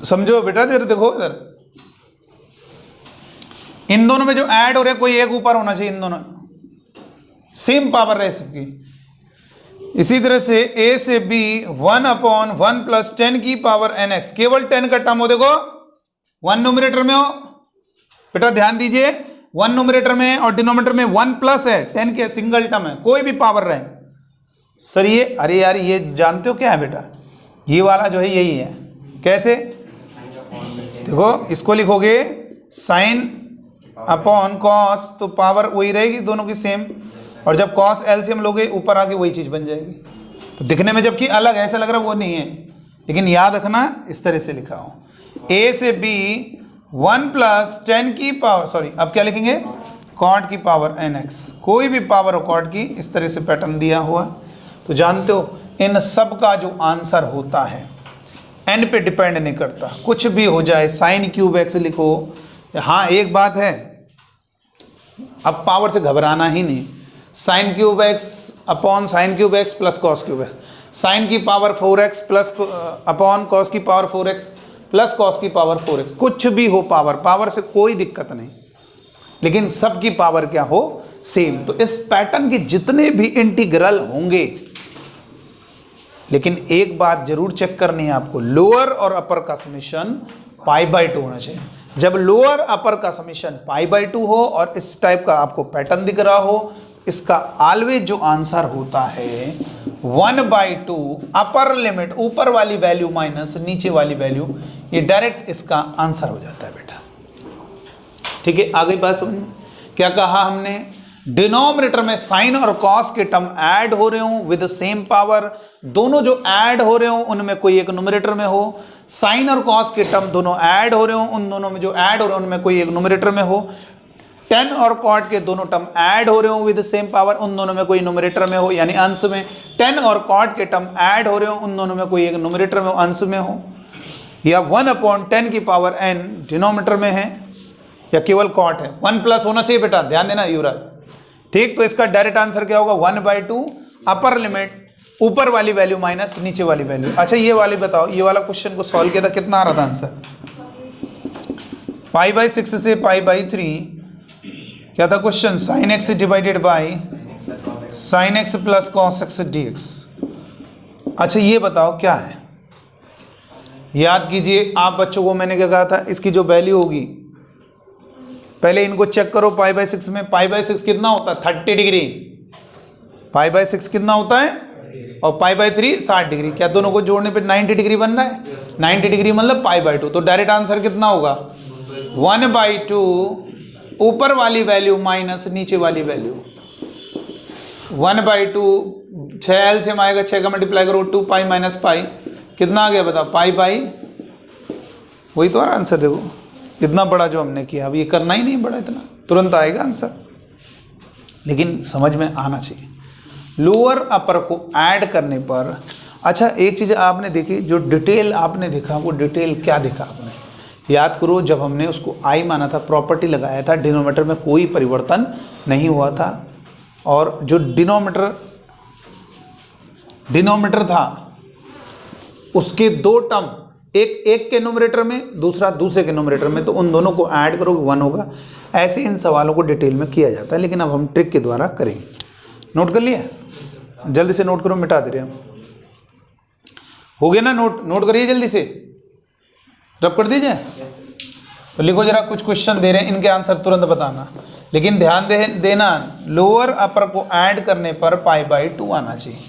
समझो बेटा, इधर देखो, इधर इन दोनों में जो ऐड हो रहे हैं कोई एक ऊपर होना चाहिए, इन दोनों सेम पावर रह सबकी। इसी तरह से a से b 1/1 प्लस 10 की पावर nx, केवल 10 का टर्म हो, देखो 1 न्यूमरेटर में हो बेटा, ध्यान दीजिए, 1 न्यूमरेटर में और डिनोमिनेटर में 1 प्लस है, 10 के सिंगल टर्म है, कोई भी पावर रहे। सर ये, अरे यार ये जानते हो क्या है बेटा, ये वाला जो है यही है। कैसे, देखो इसको लिखोगे साइन अपॉन कॉस, तो पावर वही रहेगी दोनों की सेम, और जब कॉस एलसीएम लोगे ऊपर आके वही चीज़ बन जाएगी। तो दिखने में जबकि अलग है, ऐसा लग रहा है वो नहीं है, लेकिन याद रखना इस तरह से लिखा हो, a से b 1 प्लस 10 की पावर, सॉरी अब क्या लिखेंगे, cot की पावर nx, कोई भी पावर हो cot की, इस तरह से पैटर्न दिया हुआ। तो जानते हो इन सब का जो आंसर होता है n पे डिपेंड नहीं करता, कुछ भी हो जाए, साइन क्यूब एक्स लिखो। हाँ एक बात है, अब पावर से घबराना ही नहीं, sine cube x upon sine cube x plus cos cube x, sine की power 4x plus upon cos की पावर 4x प्लस कॉस की पावर 4x, कुछ भी हो पावर, पावर से कोई दिक्कत नहीं, लेकिन सबकी पावर क्या हो, सेम। तो इस पैटर्न के जितने भी इंटीग्रल होंगे, लेकिन एक बात जरूर चेक करनी है आपको, लोअर और अपर का समेशन π/2 होना चाहिए। जब लोअर अपर का समेशन π/2 हो और इस टाइप का आपको पैटर्न दिख रहा हो, इसका ऑलवेज जो आंसर होता है 1/2 अपर लिमिट, ऊपर वाली वैल्यू माइनस नीचे वाली वैल्यू, ये डायरेक्ट इसका आंसर हो जाता है बेटा। ठीक है, आ गई बात समझ में? क्या कहा हमने? डिनोमिनेटर में साइन और कॉस के टर्म ऐड हो रहे हो विद सेम पावर, दोनों जो ऐड हो रहे हो उनमें कोई एक न्यूमरेटर में हो, साइन और कॉस के टर्म दोनों ऐड हो रहे हो, उन दोनों में जो ऐड हो रहे हो उनमें कोई एक न्यूमरेटर में हो, टेन और कॉट के दोनों टर्म ऐड हो रहे हो विद सेम पावर, उन दोनों में कोई न्यूमरेटर में हो, यानी अंश में टेन और कॉट के टर्म ऐड हो रहे हो, उन दोनों में कोई एक न्यूमरेटर में हो, अंश में हो, या 1/10 की पावर n डिनोमिनेटर में है या केवल कॉट है। 1 प्लस होना चाहिए बेटा, ध्यान देना युवराज। ठीक, तो इसका डायरेक्ट आंसर क्या होगा? 1/2 अपर लिमिट, ऊपर वाली वैल्यू माइनस नीचे वाली वैल्यू। अच्छा ये वाली बताओ, ये वाला क्वेश्चन को सॉल्व किया था, कितना आ रहा था आंसर? π/6 से π/3 क्या था question? sin x divided by sin x plus cos x dx। अच्छा ये बताओ क्या है, याद कीजिए आप बच्चों को, मैंने क्या कहा था, इसकी जो वैल्यू होगी पहले इनको चेक करो। π/6 में π/6 कितना होता है? 30 डिग्री। π/6 कितना होता है? और π/3 60 डिग्री। क्या दोनों को जोड़ने पे 90 डिग्री बन रहा है? 90 डिग्री मतलब π/2। तो डायरेक्ट आंसर कितना होगा? 1/2 ऊपर वाली वैल्यू माइनस नीचे वाली वैल्यू। 1/2 6 एलसीएम आएगा, 6 का मल्टीप्लाई करो 2 पाई माइनस पाई, कितना आ गया बताओ? पाई। वही तो आंसर देखो, इतना बड़ा जो हमने किया, अब ये करना ही नहीं बड़ा, इतना तुरंत आएगा आंसर, लेकिन समझ में आना चाहिए। लोअर अपर को ऐड करने पर, अच्छा एक चीज़ आपने देखी, जो डिटेल आपने देखा वो डिटेल क्या देखा आपने? याद करो, जब हमने उसको आई माना था, प्रॉपर्टी लगाया था, डिनोमिनेटर में कोई परिवर्तन नहीं हुआ था, और जो डिनोमिनेटर था उसके दो टर्म, एक के न्यूमरेटर में, दूसरा दूसरे के न्यूमरेटर में, तो उन दोनों को ऐड करोगे 1 होगा। ऐसे इन सवालों को डिटेल में किया जाता है, लेकिन अब हम ट्रिक के द्वारा करेंगे। नोट कर लिया? जल्दी से नोट करो, मिटा दे रहे हम। हो गया ना नोट करिए जल्दी से, रब कर दीजिए। तो लिखो जरा, कुछ क्वेश्चन दे रहे हैं, इनके आंसर तुरंत बताना, लेकिन ध्यान देना लोअर अपर को ऐड करने पर π/2 आना चाहिए।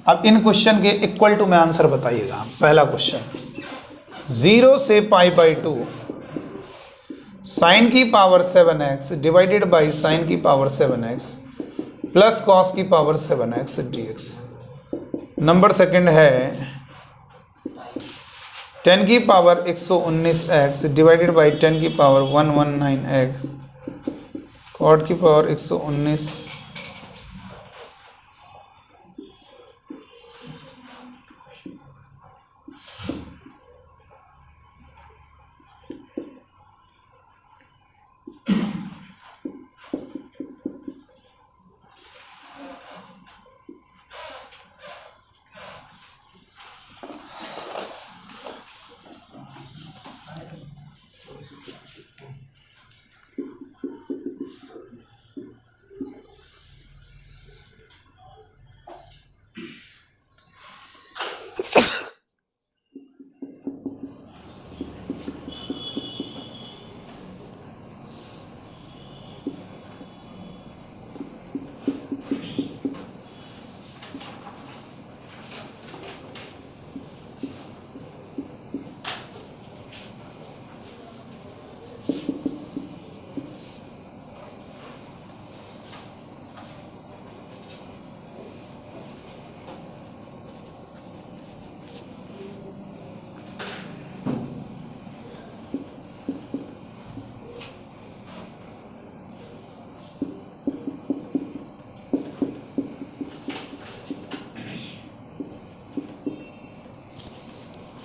अब इन क्वेश्चन के इक्वल टू में आंसर बताइएगा। पहला क्वेश्चन, 0 से π/2 साइन की power 7x divided by sign की पावर 7x प्लस कॉस की power 7x dx। Number second है 10 की पावर 119x डिवाइडेड बाई 10 की पावर 119x कॉट की पावर 119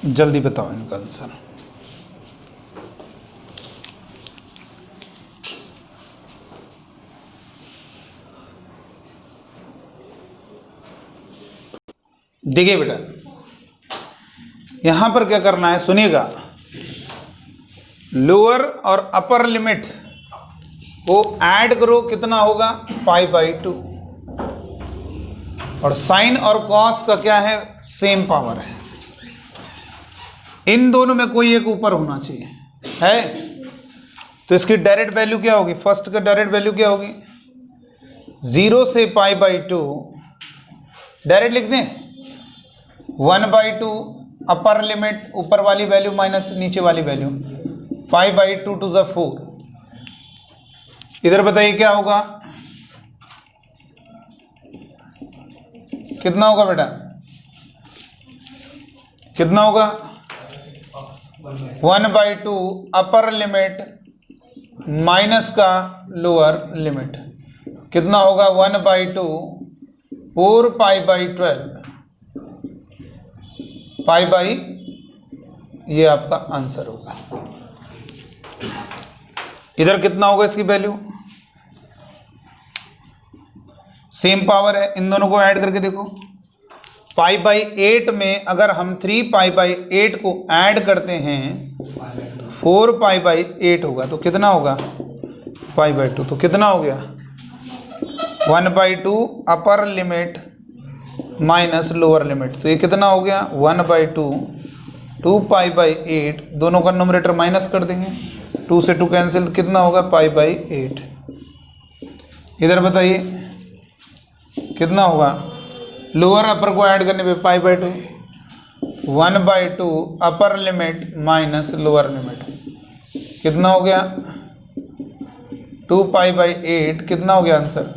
जल्दी बताओ इनका आंसर। देखिए बेटा, यहां पर क्या करना है सुनिएगा, लोअर और अपर लिमिट को ऐड करो, कितना होगा? π/2, और साइन और कॉस का क्या है? सेम पावर है। इन दोनों में कोई एक ऊपर होना चाहिए, है? तो इसकी डायरेक्ट वैल्यू क्या होगी? फर्स्ट का डायरेक्ट वैल्यू क्या होगी? 0 से π/2 डायरेक्ट लिख दें 1/2 अपर लिमिट ऊपर वाली वैल्यू माइनस नीचे वाली वैल्यू π/2 टू द 4। इधर बताइए क्या होगा, कितना होगा बेटा, कितना होगा 1/2 अपर लिमिट माइनस का लोअर लिमिट कितना होगा 1/2 4 π/12 ये आपका आंसर होगा। इधर कितना होगा इसकी वैल्यू, सेम पावर है, इन दोनों को ऐड करके देखो π/8 में अगर हम 3 π/8 को ऐड करते हैं 4 π/8 होगा तो कितना होगा π/2, तो कितना हो गया 1/2 upper limit minus lower limit, तो ये कितना हो गया 1/2 2 π/8, दोनों का न्यूमरेटर माइनस कर देंगे, 2 से 2 कैंसिल, कितना होगा π/8। इधर बताइए कितना होगा, लोअर अपर को ऐड करने पे π/2 1/2 upper limit minus lower limit कितना हो गया 2 π/8, कितना हो गया आंसर,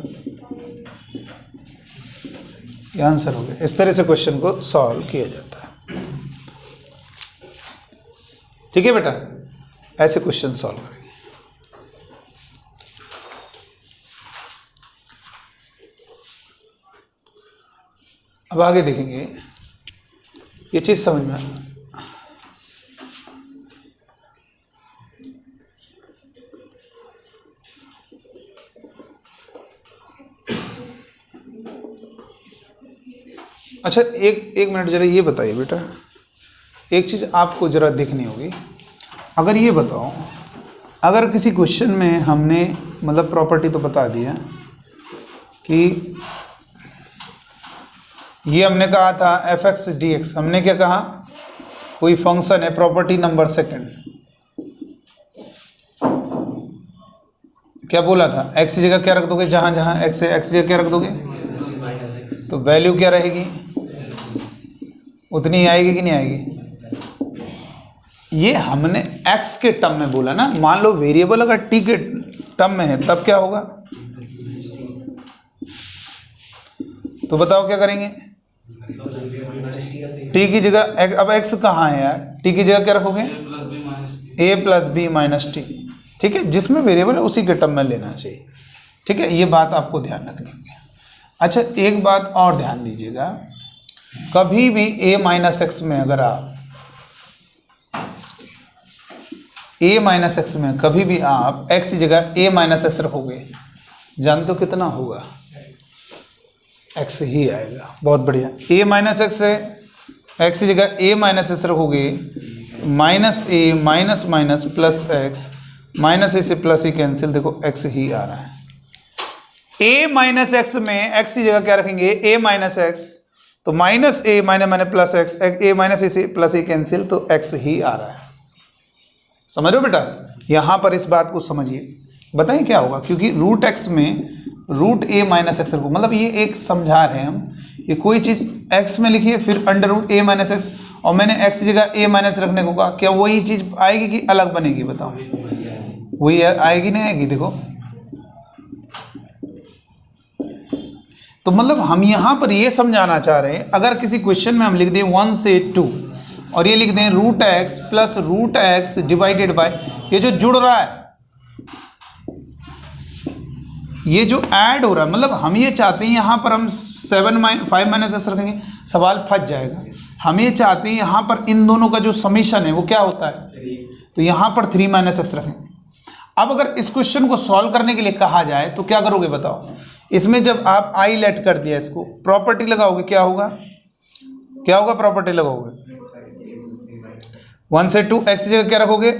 ये आंसर हो गया। इस तरह से क्वेश्चन को सॉल्व किया जाता है। ठीक है बेटा, ऐसे क्वेश्चन सॉल्व करेंगे। अब आगे देखेंगे, ये चीज समझ में अच्छा एक मिनट जरा ये बताइए बेटा, एक चीज़ आपको ज़रा देखनी होगी। अगर ये बताओ, अगर किसी क्वेश्चन में हमने मतलब प्रॉपर्टी तो बता दिया कि ये हमने कहा था f(x) dx, हमने क्या कहा, कोई फंक्शन है, प्रॉपर्टी नंबर सेकंड, क्या बोला था, x की जगह क्या रख दोगे, जहाँ जहाँ x है x की जगह क्या रख दोगे, तो वैल्यू क्या रहेगी, उतनी आएगी कि नहीं आएगी। ये हमने x के टर्म में बोला ना, मान लो वेरिएबल अगर t के टर्म में है तब क्या होगा, तो बताओ क्या करेंगे, t की जगह, अब x कहाँ है यार, t की जगह क्या रखोगे a + b - t, ठीक है, जिसमें वेरिएबल है उसी के टर्म में लेना चाहिए। ठीक है, ये बात आपको ध्यान रखनी होगी। अच्छा एक बात और ध्यान दीजिएगा, कभी भी a - x में अगर आप a - x में कभी भी आप x की जगह a - x रखोगे, जानते हो कितना होगा, x ही आएगा। बहुत बढ़िया, a - x है, x की जगह a - x रखोगे, -a minus minus plus x, -a से प्लस ही कैंसिल, देखो x ही आ रहा है। a - x में x की जगह क्या रखेंगे, a - x, तो -a minus plus x, a - a से प्लस ही कैंसिल, तो x ही आ रहा है। समझ रहे हो बेटा, यहाँ पर इस बात को समझिए, बताएं क्या होगा, क्योंकि √x में √a - x रखो, मतलब ये एक समझा रहे हैं हम, ये कोई चीज़ x में लिखिए फिर √a - x, और मैंने x की जगह a - रखने को कहा, क्या वही चीज़ आएगी कि अलग बनेगी, बताओ, वही आएगी नहीं आएगी, देखो। तो मतलब हम यहाँ पर ये समझाना चाह रहे हैं, अगर किसी क्वेश्चन में हम लिख दें 1 से 2 और ये लिख दें √x + √x डिवाइडेड बाय, ये जो जुड़ रहा है, ये जो ऐड हो रहा है, मतलब हम ये चाहते हैं यहाँ पर हम 5 - x रखेंगे, सवाल फंस जाएगा। हम ये चाहते हैं यहाँ पर इन दोनों का जो समीशन है वो क्या होता है, तो यहाँ पर 3 - x रखेंगे। अब अगर इस क्वेश्चन को सॉल्व करने के लिए कहा जाए तो क्या करोगे बताओ, इसमें जब आप आई लेट कर दिया, इसको प्रॉपर्टी लगाओगे, क्या होगा, क्या होगा, प्रॉपर्टी लगाओगे 1 से 2, x की जगह क्या रखोगे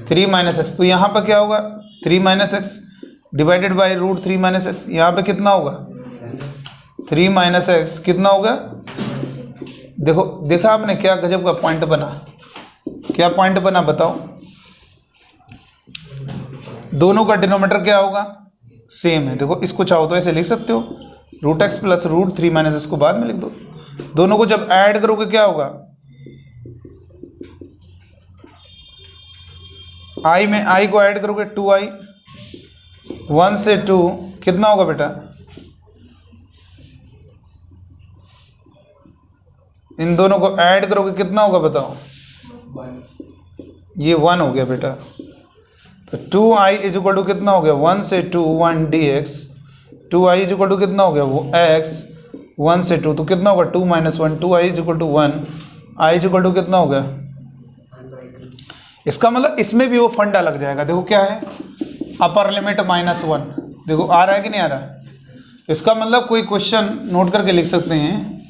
3 - x, तो यहाँ पर क्या होगा 3 - x डिवाइडेड बाई √3 - x, यहाँ पे कितना होगा 3 - x, कितना होगा, देखो देखा आपने क्या गजब का पॉइंट बना, क्या पॉइंट बना बताओ, दोनों का डिनोमीटर क्या होगा सेम है। देखो इसको चाहो तो ऐसे लिख सकते हो, root x plus root 3 minus इसको बाद में लिख दो। दोनों को जब ऐड करोगे क्या होगा, आई में आई को ऐड करोगे 2i, 1 से 2 कितना होगा बेटा, इन दोनों को ऐड करोगे कितना होगा बताओ, ये 1 हो गया बेटा। तो 2i इज इक्वल टू कितना हो गया, 1 से 2 1 dx, 2i is equal to कितना हो गया वो x, 1 से 2 तो कितना होगा 2 minus 1, 2i is equal to 1, i is equal to कितना हो गया। इसका मतलब इसमें भी वो फंडा लग जाएगा। देखो क्या है, अपर लिमिट -1, देखो आ रहा है कि नहीं आ रहा है। इसका मतलब कोई क्वेश्चन नोट करके लिख सकते हैं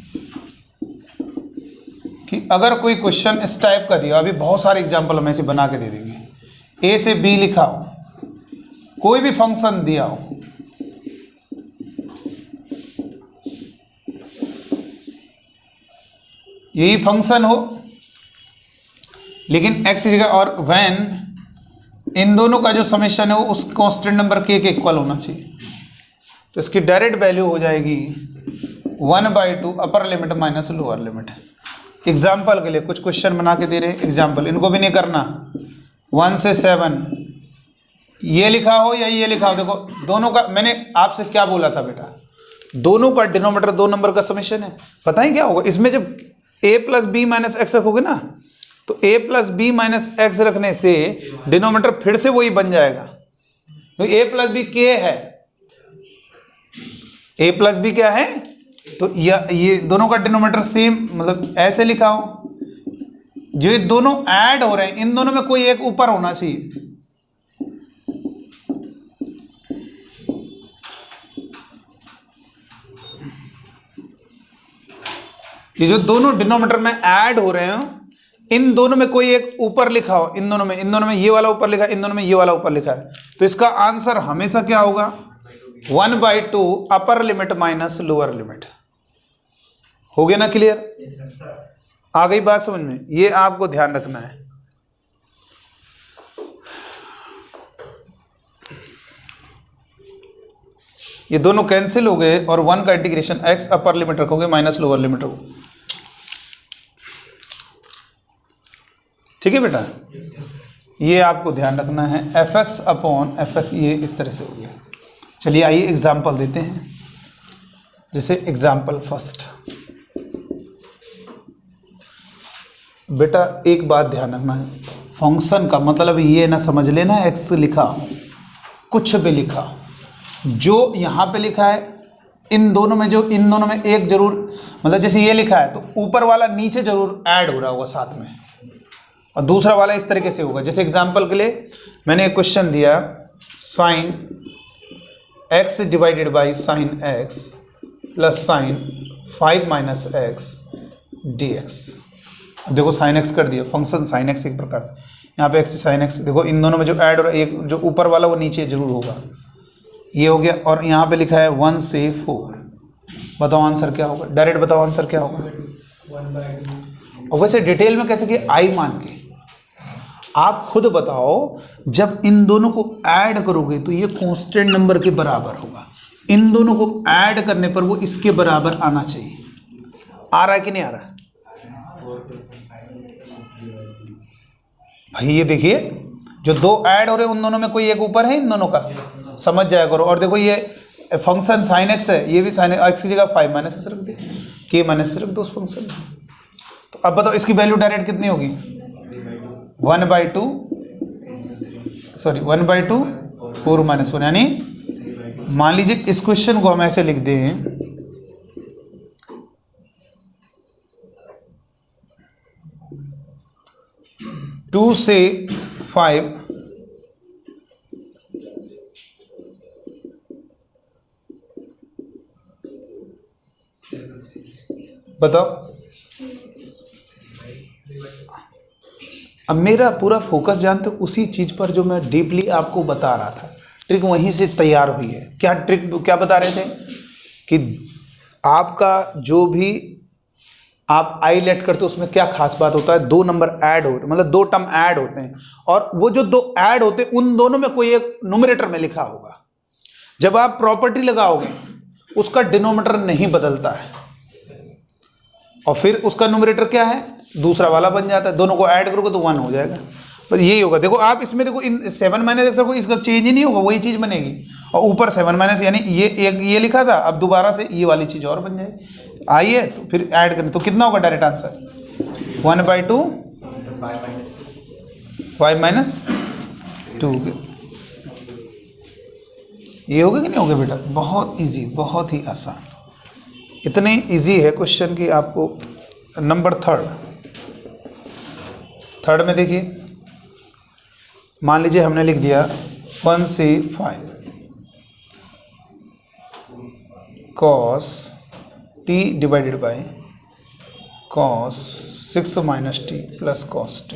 कि अगर कोई क्वेश्चन इस टाइप का दिया, अभी बहुत सारे एग्जाम्पल हम ऐसे बना के दे देंगे, ए से बी लिखा हो, कोई भी फंक्शन दिया हो, यही फंक्शन हो लेकिन x की जगह, और व्हेन इन दोनों का जो समेशन है वो उस कांस्टेंट नंबर k के इक्वल होना चाहिए, तो इसकी डायरेक्ट वैल्यू हो जाएगी 1/2 upper limit minus lower limit. Example के लिए कुछ क्वेश्चन बना के दे रहे हैं, एग्जाम्पल इनको भी नहीं करना, 1 से 7 ये लिखा हो या ये लिखा हो। देखो दोनों का, मैंने आपसे क्या बोला था बेटा, दोनों का डिनोमिनेटर 2 नंबर का समेशन है। पता है क्या होगा इसमें, जब a plus b minus x रखोगे ना, तो a plus b minus x रखने से डिनोमिनेटर फिर से वही बन जाएगा, तो a प्लस बी k है, a प्लस बी क्या है, तो ये दोनों का डिनोमिनेटर सेम, मतलब ऐसे लिखा हो, जो ये दोनों ऐड हो रहे हैं इन दोनों में कोई एक ऊपर होना चाहिए। ये जो दोनों डिनोमिनेटर में ऐड हो रहे हो, इन दोनों में कोई एक ऊपर लिखा हो, इन दोनों में ये वाला ऊपर लिखा है, इन दोनों में ये वाला ऊपर लिखा है, तो इसका आंसर हमेशा क्या होगा, 1/2 upper limit minus lower limit. हो गया ना क्लियर, आ गई बात समझ में, ये आपको ध्यान रखना है। ये दोनों कैंसिल हो गए और 1 का इंटीग्रेशन x अपर लिमिट रखोगे माइनस लोअर लिमिट रखोगे, ठीक है बेटा, ये आपको ध्यान रखना है। fx अपॉन fx ये इस तरह से हो गया। चलिए आइए एग्जाम्पल देते हैं, जैसे एग्जाम्पल फर्स्ट। बेटा एक बात ध्यान रखना है, फंक्शन का मतलब ये ना समझ लेना x लिखा हो, कुछ भी लिखा हो, जो यहाँ पे लिखा है इन दोनों में एक जरूर, मतलब जैसे ये लिखा है तो ऊपर वाला नीचे जरूर ऐड हो रहा होगा साथ में, और दूसरा वाला इस तरीके से होगा। जैसे एग्जांपल के लिए मैंने एक क्वेश्चन दिया, sine x divided by sine x plus sine 5 minus x dx। देखो साइन x कर दिया, फंक्शन साइन x एक प्रकार से, यहाँ पे x साइन x, देखो इन दोनों में जो ऐड हो रहा है, एक जो ऊपर वाला वो नीचे जरूर होगा, ये हो गया। और यहाँ पे लिखा है 1 से 4, बताओ आंसर क्या होगा, डायरेक्ट बताओ आंसर क्या होगा। और वैसे डिटेल में कैसे कि आई मान के आप खुद बताओ, जब इन दोनों को ऐड करोगे तो ये कांस्टेंट नंबर के बराबर होगा, इन दोनों को ऐड करने पर वो इसके बराबर आना चाहिए। आ रहा है कि नहीं आ रहा भाई, ये देखिए जो दो ऐड हो रहे हैं उन दोनों में कोई एक ऊपर है इन दोनों का, समझ जाया करो। और देखो ये फंक्शन साइन एक्स है, ये भी साइन एक्स की जगह 5 माइनस एक्स रख दे, के माइनस रख दो उस फंक्शन में। तो अब बताओ इसकी वैल्यू डायरेक्ट कितनी होगी, 1/2 4 माइनस 1, यानी मान लीजिए इस क्वेश्चन को हम ऐसे लिख दें, टू से 5 बताओ। अब मेरा पूरा फोकस जानते हो उसी चीज पर जो मैं डीपली आपको बता रहा था, ट्रिक वहीं से तैयार हुई है। क्या ट्रिक, क्या बता रहे थे कि आपका जो भी आप आई लेट करते हो उसमें क्या खास बात होता है, 2 नंबर ऐड हो, मतलब 2 टर्म ऐड होते हैं, और वो जो 2 ऐड होते हैं उन दोनों में कोई एक न्यूमरेटर में लिखा होगा। जब आप प्रॉपर्टी लगाओगे उसका डिनोमिनेटर नहीं बदलता है, और फिर उसका न्यूमरेटर क्या है, दूसरा वाला बन जाता है। दोनों को ऐड करोगे तो 1 हो जाएगा। बस यही होगा। देखो आप इसमें देखो इन 7 माइनस एक्स को इसका चेंज ही नहीं होगा, वही चीज़ बनेगी। और ऊपर 7 माइनस यानी ये लिखा था, अब दोबारा से ये वाली चीज़ और बन जाएगी। आइए तो फिर ऐड करें तो कितना होगा डायरेक्ट आंसर 1/2 5 -2। ये होगा कि नहीं होगा बेटा? बहुत इजी, बहुत ही आसान। इतने इजी है क्वेश्चन की आपको। नंबर थर्ड में देखिए, मान लीजिए हमने लिख दिया 1c5 cos t divided by cos 6 - t plus cos t।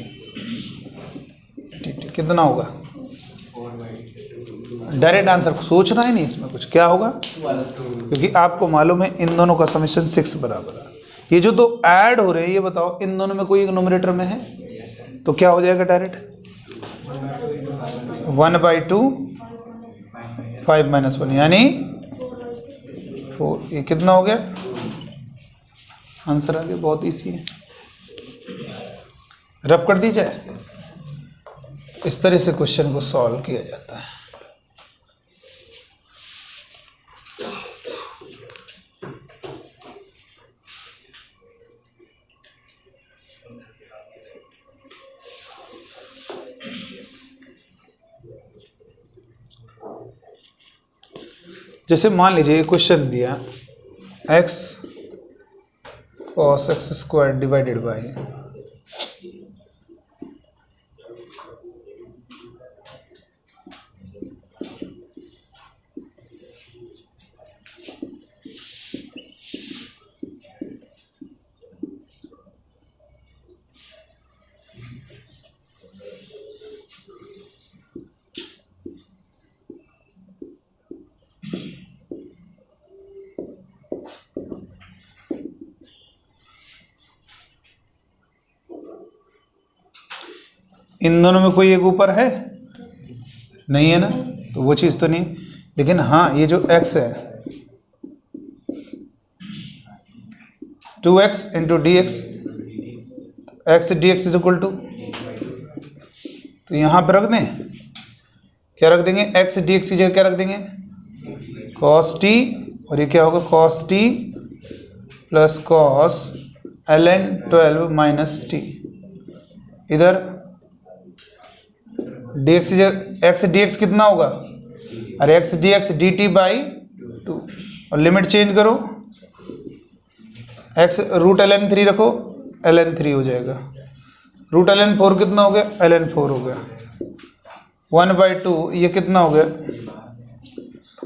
कितना होगा? डायरेक्ट आंसर सोचना ही नहीं इसमें कुछ, क्या होगा? क्योंकि आपको मालूम है इन दोनों का समेशन 6 बराबर है। ये जो दो ऐड हो रहे हैं, ये बताओ इन दोनों में कोई एक न्यूमरेटर में है तो क्या हो जाएगा डायरेक्ट 1/2 5 - 1 यानी 4। ये कितना हो गया? आंसर आ गया। बहुत ईजी है, रब कर दी जाए। इस तरह से क्वेश्चन को सॉल्व किया जाता है। जैसे मान लीजिए क्वेश्चन दिया x cos x² divided by इन दोनों में कोई एक ऊपर है नहीं है ना, तो वो चीज़ तो नहीं। लेकिन हाँ, ये जो x है 2x into d x, x d x is equal to, तो यहाँ पर रख दें, क्या रख देंगे? एक्स डी एक्स की जगह क्या रख देंगे? cos t, और ये क्या होगा? cos t plus cos ln 12 minus t। इधर dx की जगह x dx कितना होगा? अरे x dx dt बाई 2, और लिमिट चेंज करो, x रूट ln 3 रखो, ln 3 हो जाएगा। रूट ln 4 कितना हो गया? ln 4 हो गया। 1/2 ये कितना हो गया?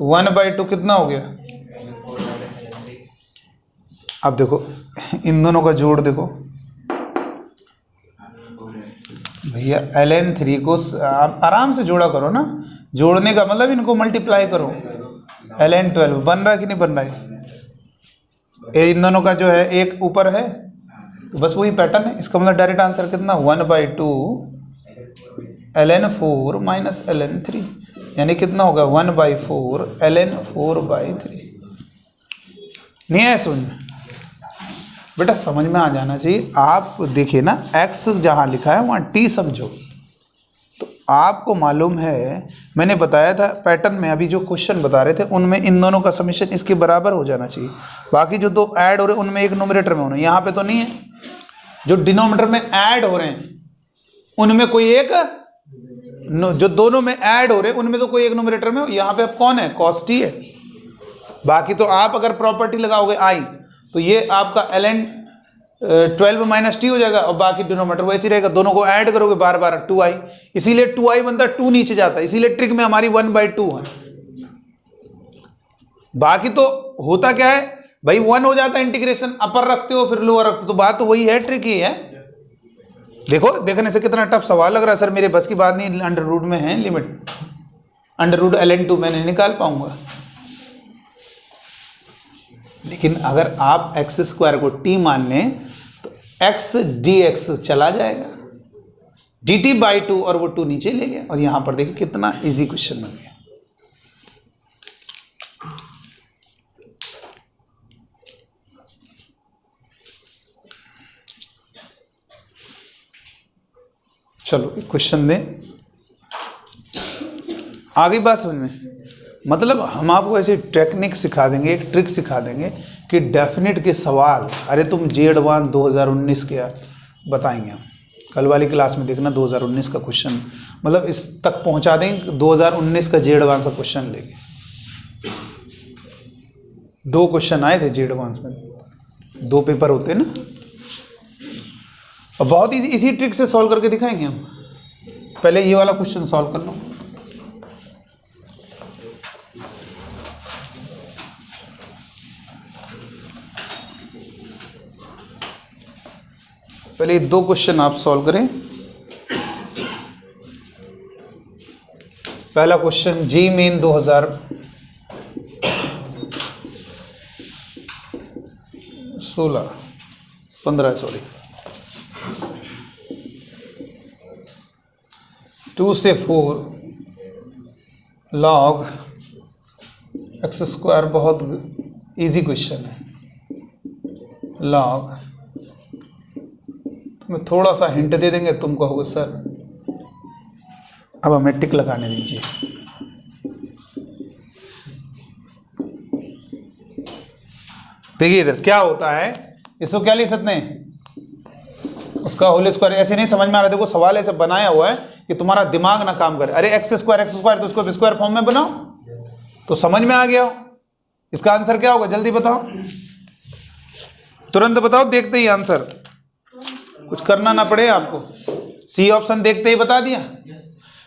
1/2 कितना हो गया? अब देखो इन दोनों का जोड़ देखो भैया, ln 3 को आप आराम से जोड़ा करो ना। जोड़ने का मतलब इनको मल्टीप्लाई करो। ln 12 बन रहा है कि नहीं बन रहा है? इन दोनों का जो है एक ऊपर है, तो बस वही पैटर्न है। इसका मतलब डायरेक्ट आंसर कितना? 1/2 ln 4 माइनस ln 3, यानी कितना होगा? 1/4 ln 4/3। नहीं है समझ में? बेटा समझ में आ जाना चाहिए। आप देखिए ना, x जहाँ लिखा है वहाँ t समझो। तो आपको मालूम है, मैंने बताया था पैटर्न में, अभी जो क्वेश्चन बता रहे थे उनमें इन दोनों का समीशन इसके बराबर हो जाना चाहिए। बाकी जो दो ऐड हो रहे हैं उनमें एक न्यूमरेटर में होना, यहाँ पे तो नहीं है। जो डिनोमिनेटर में ऐड हो रहे हैं उनमें कोई एक, जो दोनों में ऐड हो रहे हैं उनमें तो कोई एक न्यूमरेटर में हो। यहाँ पे अब कौन है? cos t है। बाकी तो आप अगर प्रॉपर्टी लगाओगे i, तो ये आपका ln 12 माइनस टी हो जाएगा, और बाकी डिनोमिनेटर वैसे ही रहेगा। दोनों को ऐड करोगे बार बार 2i, इसीलिए 2i बनता है, 2 नीचे जाता है, इसीलिए ट्रिक में हमारी 1/2 है। बाकी तो होता क्या है भाई, 1 हो जाता है, इंटीग्रेशन अपर रखते हो फिर लोअर रखते हो, तो बात तो वही है, ट्रिक ही है। देखो देखने से कितना टफ सवाल लग रहा है, सर मेरे बस की बात नहीं, अंडर रूट में है लिमिट, अंडर रूट ln 2 मैं नहीं निकाल पाऊंगा। लेकिन अगर आप x² को t मान लें तो x dx चला जाएगा, dt/2, और वो 2 नीचे ले गया। और यहां पर देखिए कितना इजी क्वेश्चन बन गया। चलो एक क्वेश्चन दें, आ गई बात समझ में। मतलब हम आपको ऐसी टेक्निक सिखा देंगे, एक ट्रिक सिखा देंगे कि डेफिनेट के सवाल, अरे तुम जी एडवांस 2019 के बताएंगे हम, कल वाली क्लास में देखना 2019 का क्वेश्चन, मतलब इस तक पहुंचा देंगे 2019 का जी एडवांस का क्वेश्चन लेके। 2 क्वेश्चन आए थे जी एडवांस में, 2 पेपर होते हैं ना, और बहुत इसी ट्रिक से सॉल्व करके दिखाएंगे हम। पहले ये वाला क्वेश्चन सॉल्व कर लो। पहले ये 2 क्वेश्चन आप सॉल्व करें। पहला क्वेश्चन जी मेन 2015 सॉरी, 2 से 4 log x², बहुत इजी क्वेश्चन है। log, तुम्हें थोड़ा सा हिंट दे देंगे, तुम कहोगे सर अब हमें टिक लगाने दीजिए। देखिए इधर क्या होता है, इसको क्या लिख सकते हैं, उसका होल स्क्वायर। ऐसे नहीं समझ में आ रहा, देखो सवाल ऐसे बनाया हुआ है कि तुम्हारा दिमाग ना काम करे। अरे x² तो उसको स्क्वायर फॉर्म में बनाओ, तो समझ में आ गया। इसका आंसर क्या होगा, जल्दी बताओ, तुरंत बताओ, देखते ही आंसर, कुछ करना ना पड़े आपको। सी ऑप्शन देखते ही बता दिया।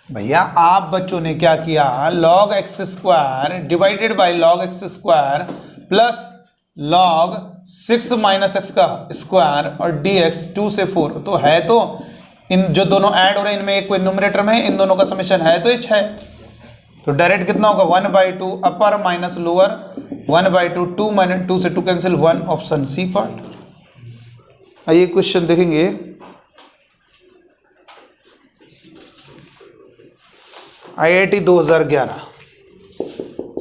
भैया आप बच्चों ने क्या किया, log x² divided by log x² plus log 6 minus x का स्क्वायर और dx 2 से 4 तो है, तो इन जो दोनों ऐड हो रहे हैं इनमें एक कोई न्यूमरेटर में है, इन दोनों का समेशन है तो ये 6। तो डायरेक्ट कितना होगा 1/2 अपर माइनस लोअर 1/2, 2 माइनस 2 से 2 कैंसिल 1, ऑप्शन सी पार्ट। आइए क्वेश्चन देखेंगे। IIT 2011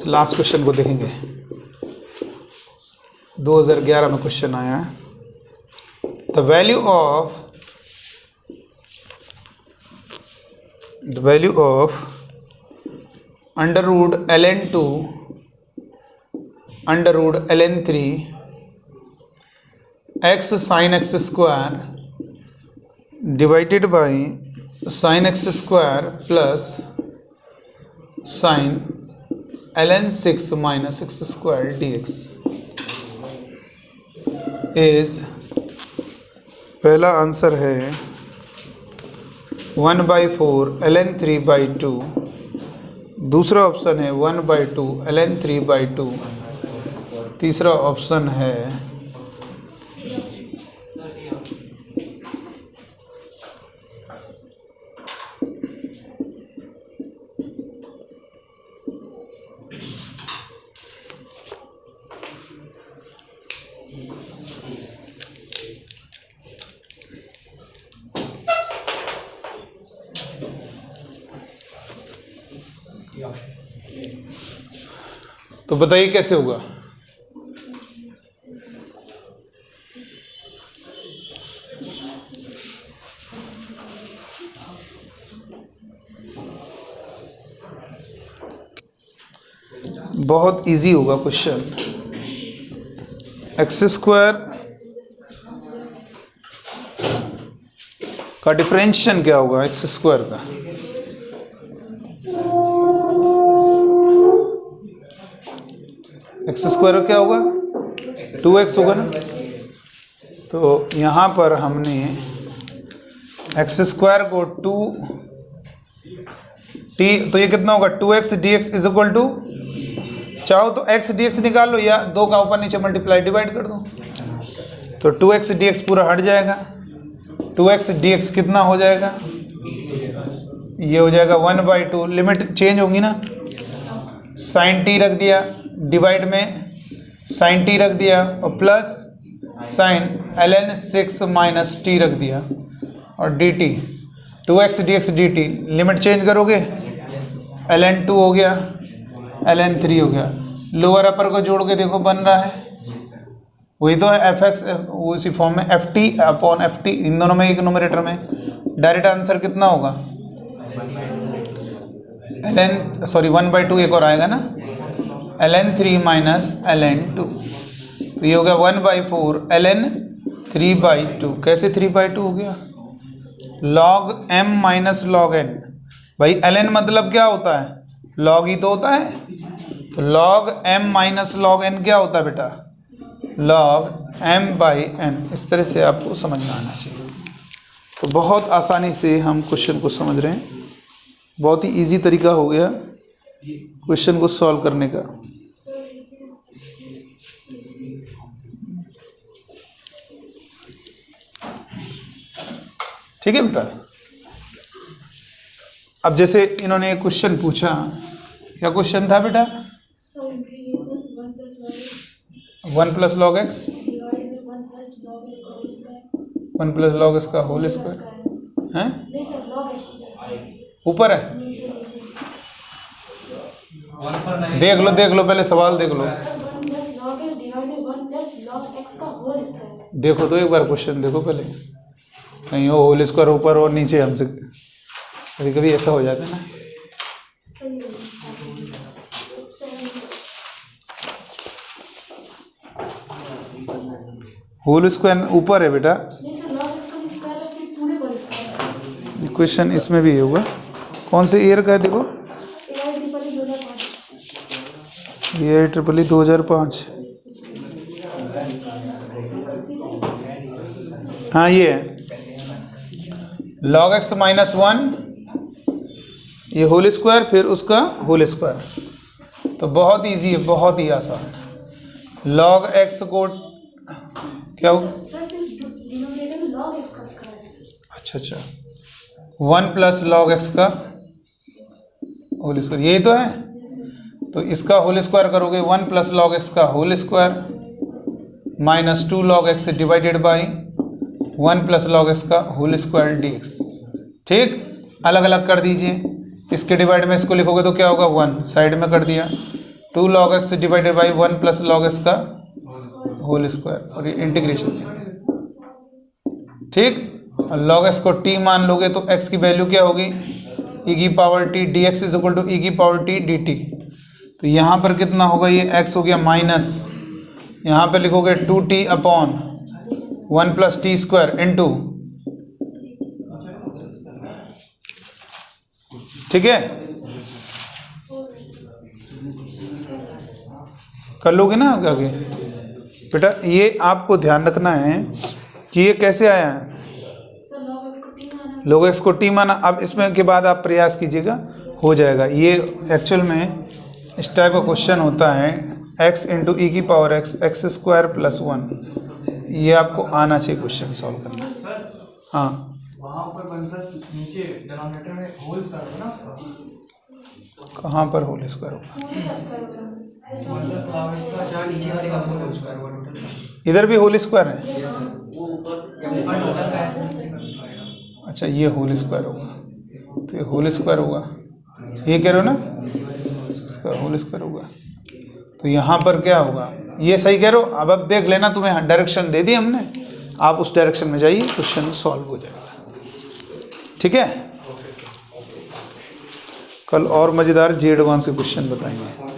लास्ट क्वेश्चन को देखेंगे। 2011 में क्वेश्चन आया है, the value of under root ln2 under root ln3 x sin x² divided by sin x² plus sin ln6 minus x² dx is, पहला आंसर है 1/4 ln3/2, दूसरा ऑप्शन है 1/2 ln3/2, तीसरा ऑप्शन है तो बताइए कैसे होगा। बहुत इजी होगा क्वेश्चन। x² का डिफरेंशिएशन क्या होगा, x² का x² क्या होगा 2x होगा ना। तो यहाँ पर हमने x² को 2t, तो ये कितना होगा 2x dx is equal to, चाहो तो x dx निकाल लो या 2 का ऊपर नीचे मल्टीप्लाई डिवाइड कर दो, तो 2x dx पूरा हट जाएगा। 2x dx कितना हो जाएगा, ये हो जाएगा 1/2, लिमिट चेंज होंगी ना, sin t रख दिया, डिवाइड में sin t रख दिया और plus sin ln6 minus t रख दिया और dt 2x dx dt, limit change करोगे ln2 हो गया ln3 हो गया, लोअर अपर को जोड़ के देखो बन रहा है वही तो है fx, उसी फॉर्म में ft अपॉन ft, इन दोनों में एक न्यूमरेटर में डायरेक्ट आंसर कितना होगा? ln सॉरी 1/2 एक और आएगा ना, ln3 माइनस ln2, तो ये हो गया 1/4 ln3/2। कैसे 3/2 हो गया? log m minus log n। भाई ln मतलब क्या होता है? log ही तो होता है, तो log m minus log n क्या होता है बेटा? log m/n। इस तरह से आपको समझ में आना चाहिए। तो बहुत आसानी से हम क्वेश्चन को समझ रहे हैं, बहुत ही इजी तरीका हो गया क्वेश्चन को सॉल्व करने का। ठीक है बेटा। अब जैसे इन्होंने क्वेश्चन पूछा, क्या क्वेश्चन था बेटा? 1 plus log x 1 plus log x का होल स्क्वायर है, ऊपर है। देख लो पहले सवाल देख लो, देखो तो एक बार क्वेश्चन देखो पहले, कहीं वो होल स्क्वायर ऊपर और नीचे, हमसे कभी कभी ऐसा हो जाता है ना। होल स्क्वायर ऊपर है बेटा, क्वेश्चन इसमें भी होगा। कौन से ईयर का है देखो, ये IEEE 2005। हाँ ये है log x माइनस 1, ये होल स्क्वायर फिर उसका होल स्क्वायर। तो बहुत इजी है, बहुत ही आसान। log x को क्या हो, अच्छा 1 प्लस log x का होल स्क्वायर, यही तो है। तो इसका होल स्क्वायर करोगे 1 प्लस log x का whole square minus 2 log x divided by 1 plus log x का होल स्क्वायर dx। ठीक, अलग अलग कर दीजिए, इसके डिवाइड में इसको लिखोगे तो क्या होगा 1, साइड में कर दिया। 2 log x divided by 1 plus log x का होल स्क्वायर, और ये इंटीग्रेशन। ठीक, और log x को t मान लोगे तो x की वैल्यू क्या होगी, e की power t dx is equal to e की पावर t dt। तो यहाँ पर कितना होगा, ये x हो गया माइनस, यहाँ पे लिखोगे 2t upon 1 plus T square into, ठीक है, कर लोगे ना आगे बेटा। ये आपको ध्यान रखना है कि ये कैसे आया है, log x को t माना। अब इसमें के बाद आप प्रयास कीजिएगा, हो जाएगा। ये एक्चुअल में इस टाइप का क्वेश्चन होता है, x इंटू ई की पावर x स्क्वायर प्लस 1। ये आपको आना चाहिए क्वेश्चन सॉल्व करना। हाँ वहाँ ऊपर 1 प्लस नीचे डिनोमिनेटर में होल स्क्वायर होगा ना उसका, कहाँ पर होल स्क्वायर होगा, 1 प्लस log x का अच्छा नीचे वाले का होल स्क्वायर हुआ टोटल। इधर भी होल स्क्वायर है। वो ऊपर ऊपर टोटल का है। अच्छा ये होल स्क्वायर होगा, तो ये होल स्क्वायर होगा, ये कह रहे हो ना, इसका होल स्क्वायर होगा। तो यहाँ पर क्या होगा, ये सही कह रहे हो। अब देख लेना, तुम्हें डायरेक्शन दे दी हमने, आप उस डायरेक्शन में जाइए, क्वेश्चन सॉल्व हो जाएगा। ठीक है, कल और मज़ेदार जी एडवांस के क्वेश्चन बताएंगे।